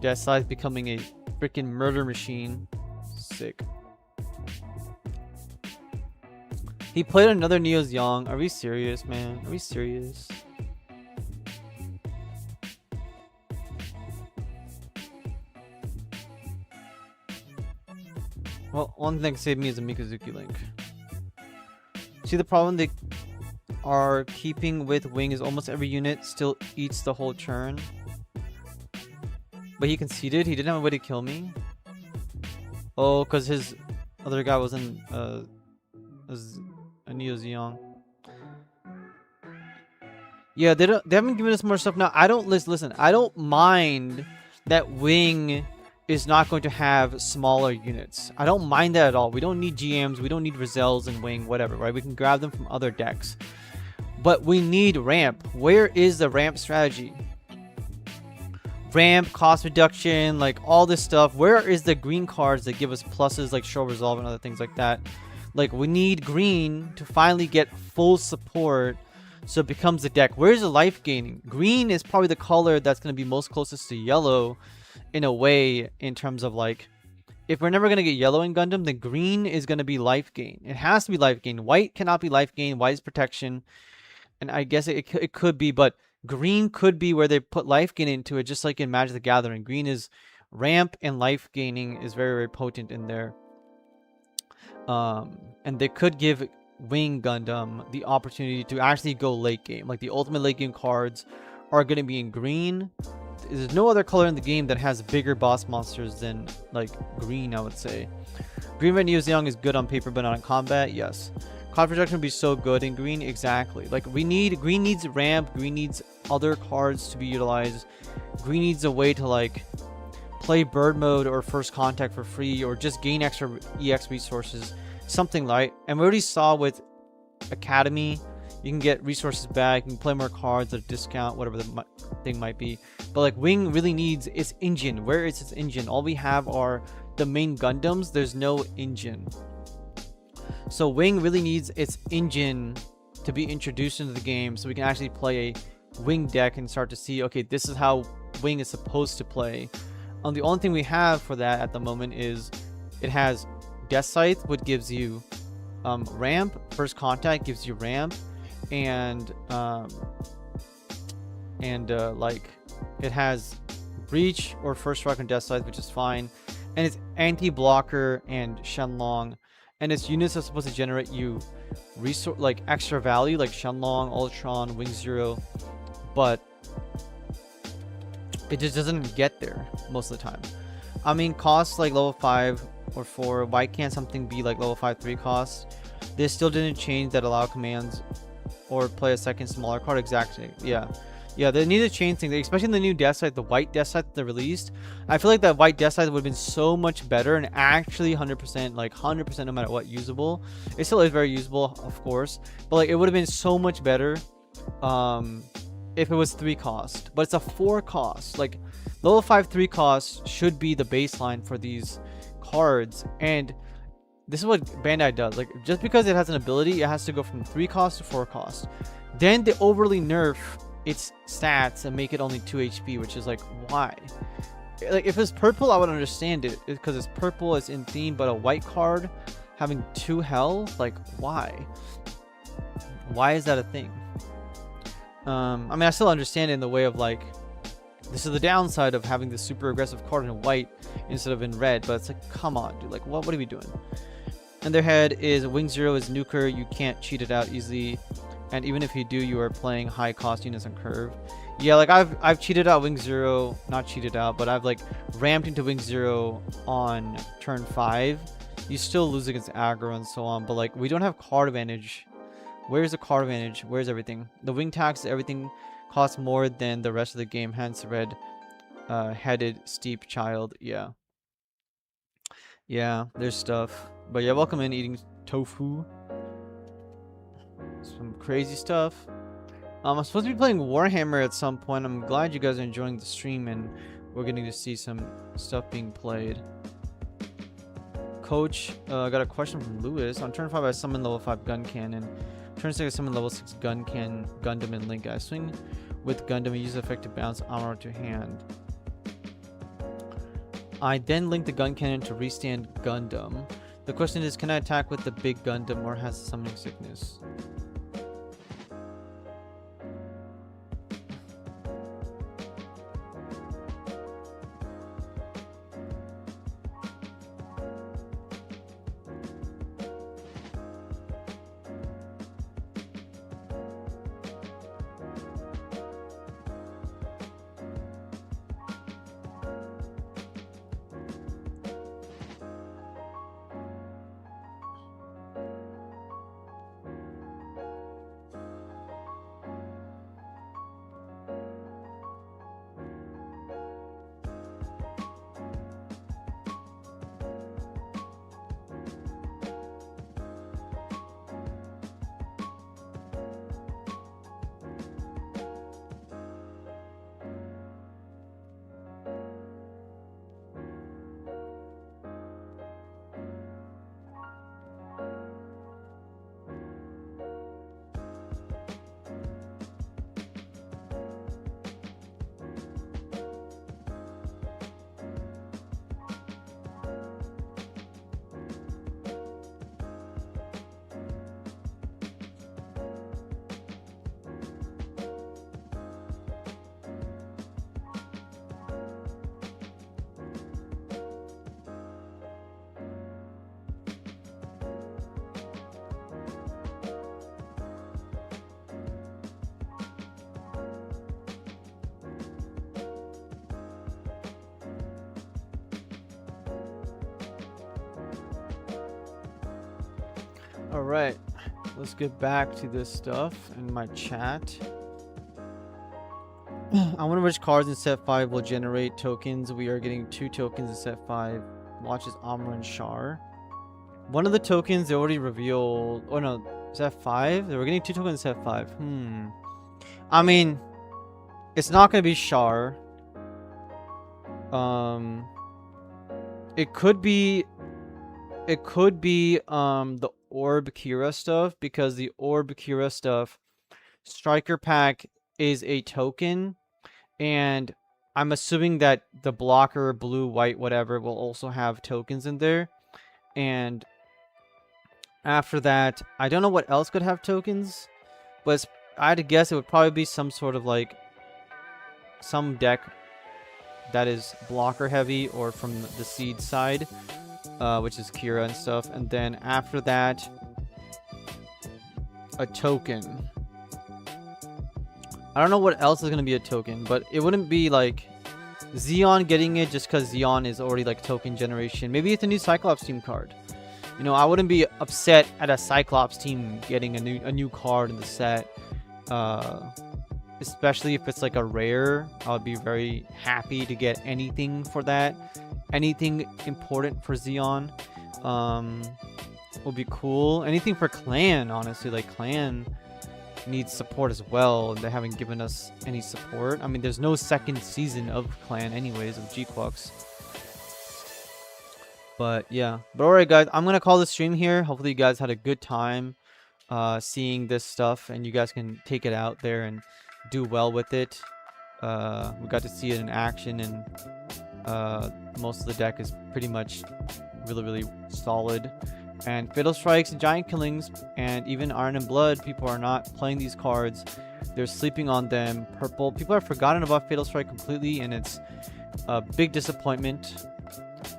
Death Sight's becoming a freaking murder machine. Sick. He played another Neo Zeon. Are we serious, man? Are we serious? Well, one thing that saved me is a Mikazuki link. See, the problem they are keeping with Wing is almost every unit still eats the whole turn. But he conceded. He didn't have a way to kill me. Oh, because his other guy wasn't a Neo Zeon. Yeah, they haven't given us more stuff now. I don't listen. I don't mind that Wing is not going to have smaller units. I don't mind that at all. We don't need GMs. We don't need Rizels and Wing, whatever, right? We can grab them from other decks. But we need ramp. Where is the ramp strategy? Ramp, cost reduction, like all this stuff. Where is the green cards that give us pluses like Show Resolve and other things like that? Like, we need green to finally get full support so it becomes the deck. Where's the life gaining? Green is probably the color that's going to be most closest to yellow in a way, in terms of like if we're never gonna get yellow in Gundam, then green is gonna be life gain. It has to be life gain. White cannot be life gain. White is protection, and I guess it could be, but green could be where they put life gain into it, just like in Magic the Gathering. Green is ramp and life gaining is very, very potent in there. And they could give Wing Gundam the opportunity to actually go late game. Like the ultimate late game cards are going to be in green. There's no other color in the game that has bigger boss monsters than like green, I would say. Green Red Neo Zeong is good on paper but not in combat. Yes. Card protection would be so good in green. Exactly. Like green needs ramp. Green needs other cards to be utilized. Green needs a way to like play bird mode or first contact for free, or just gain extra EX resources, something like. And we already saw with Academy, you can get resources back, you can play more cards at a discount, whatever the thing might be. But like Wing really needs its engine. Where is its engine? All we have are the main Gundams. There's no engine. So Wing really needs its engine to be introduced into the game, so we can actually play a Wing deck and start to see, okay, this is how Wing is supposed to play. The only thing we have for that at the moment is it has Death Scythe, which gives you ramp. First Contact gives you ramp, and like it has Breach or First Strike and Death Scythe, which is fine, and it's anti-blocker and Shenlong, and its units are supposed to generate you resource like extra value, like Shenlong, Ultron, Wing Zero, but it just doesn't get there most of the time. I mean, costs like level 5 or 4. Why can't something be like level 5, 3 costs? They still didn't change that allow commands or play a second smaller card. Exactly. Yeah. Yeah, they need to change things, especially in the new Death Scythe, the white Death Scythe that they released. I feel like that white Death Scythe would have been so much better and actually 100%, like 100% no matter what, usable. It still is very usable, of course, but like it would have been so much better if it was 3 cost, but it's a 4 cost. Like level 5 3 cost should be the baseline for these cards, and this is what Bandai does. Like just because it has an ability, it has to go from 3 cost to 4 cost. Then they overly nerf its stats and make it only 2 HP, which is like, why? Like if it's purple, I would understand it because it's purple, it's in theme, but a white card having 2 health, like why? Why is that a thing? I mean, I still understand it in the way of like, this is the downside of having this super aggressive card in white instead of in red, but it's like, come on, dude, like what are we doing? And their head is Wing Zero is nuker, you can't cheat it out easily, and even if you do, you are playing high cost units on curve. Yeah, like I've cheated out Wing Zero, not cheated out, but I've like ramped into Wing Zero on turn 5. You still lose against aggro and so on, but like we don't have card advantage. Where's the card advantage? Where's everything? The wing tax, everything costs more than the rest of the game. Hence, red headed steep child. Yeah. Yeah, there's stuff. But yeah, welcome in eating tofu. Some crazy stuff. I'm supposed to be playing Warhammer at some point. I'm glad you guys are enjoying the stream and we're getting to see some stuff being played. Coach, I got a question from Lewis. On turn 5, I summon level 5 gun cannon. Turn 6, I summon level 6 Gundam and Link. I swing with Gundam and use the effect to bounce armor to hand. I then link the gun cannon to restand Gundam. The question is, can I attack with the big Gundam or has summoning sickness? All right, let's get back to this stuff in my chat. I wonder which cards in set 5 will generate tokens. We are getting 2 tokens in set 5. Watches Amra and Char. One of the tokens they already revealed. Oh no, set 5? They were getting 2 tokens in set 5. I mean, it's not gonna be Char. It could be the Orb Kira stuff, because the Orb Kira stuff, Striker Pack is a token, and I'm assuming that the blocker, blue, white, whatever, will also have tokens in there. And after that, I don't know what else could have tokens, but I had to guess it would probably be some sort of like some deck that is blocker heavy, or from the seed side, which is Kira and stuff. And then after that, a token. I don't know what else is going to be a token, but it wouldn't be like Xeon getting it just because Xeon is already like token generation. Maybe it's a new Cyclops team card. You know, I wouldn't be upset at a Cyclops team getting a new card in the set. Especially if it's like a rare. I would be very happy to get anything for that. Anything important for Xeon will be cool. Anything for Clan, honestly. Like, Clan needs support as well. They haven't given us any support. I mean, there's no second season of Clan anyways, of G-Quux. But yeah. But alright guys, I'm going to call the stream here. Hopefully you guys had a good time seeing this stuff, and you guys can take it out there and do well with it. We got to see it in action, and most of the deck is pretty much really solid. And Fatal Strikes and Giant Killings and even Iron and Blood, people are not playing these cards. They're sleeping on them. Purple, people have forgotten about Fatal Strike completely, and it's a big disappointment.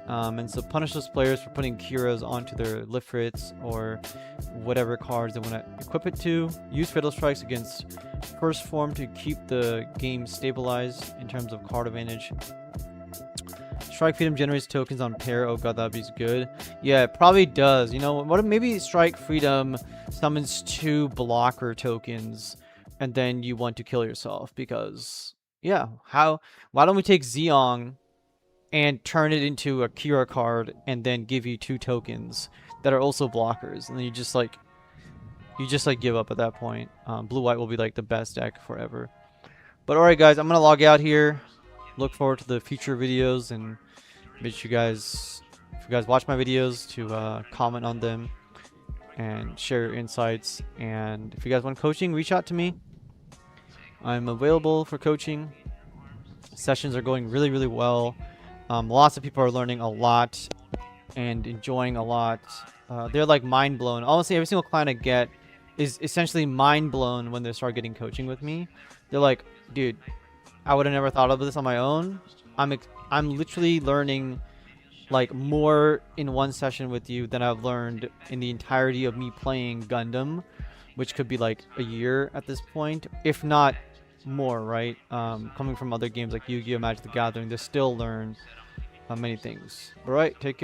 And so punish those players for putting Kiras onto their Lifrits or whatever cards they want to equip it to. Use Fatal Strikes against first form to keep the game stabilized in terms of card advantage. Strike Freedom generates tokens on pair. Oh god, that'd be good. Yeah, it probably does. You know what? Maybe Strike Freedom summons 2 blocker tokens, and then you want to kill yourself because, yeah, why don't we take Zeong and turn it into a Kira card and then give you 2 tokens that are also blockers, and then you just like give up at that point. Blue white will be like the best deck forever. But alright guys, I'm gonna log out here. Look forward to the future videos, and make sure you guys, if you guys watch my videos, to comment on them and share your insights. And if you guys want coaching, reach out to me. I'm available for coaching. Sessions are going really well. Lots of people are learning a lot and enjoying a lot. They're like mind blown. Honestly, every single client I get is essentially mind blown when they start getting coaching with me. They're like, dude, I would have never thought of this on my own. I'm literally learning like more in one session with you than I've learned in the entirety of me playing Gundam, which could be like a year at this point, if not more, right? Coming from other games like Yu-Gi-Oh! Magic the Gathering, they still learn many things. Alright, take care.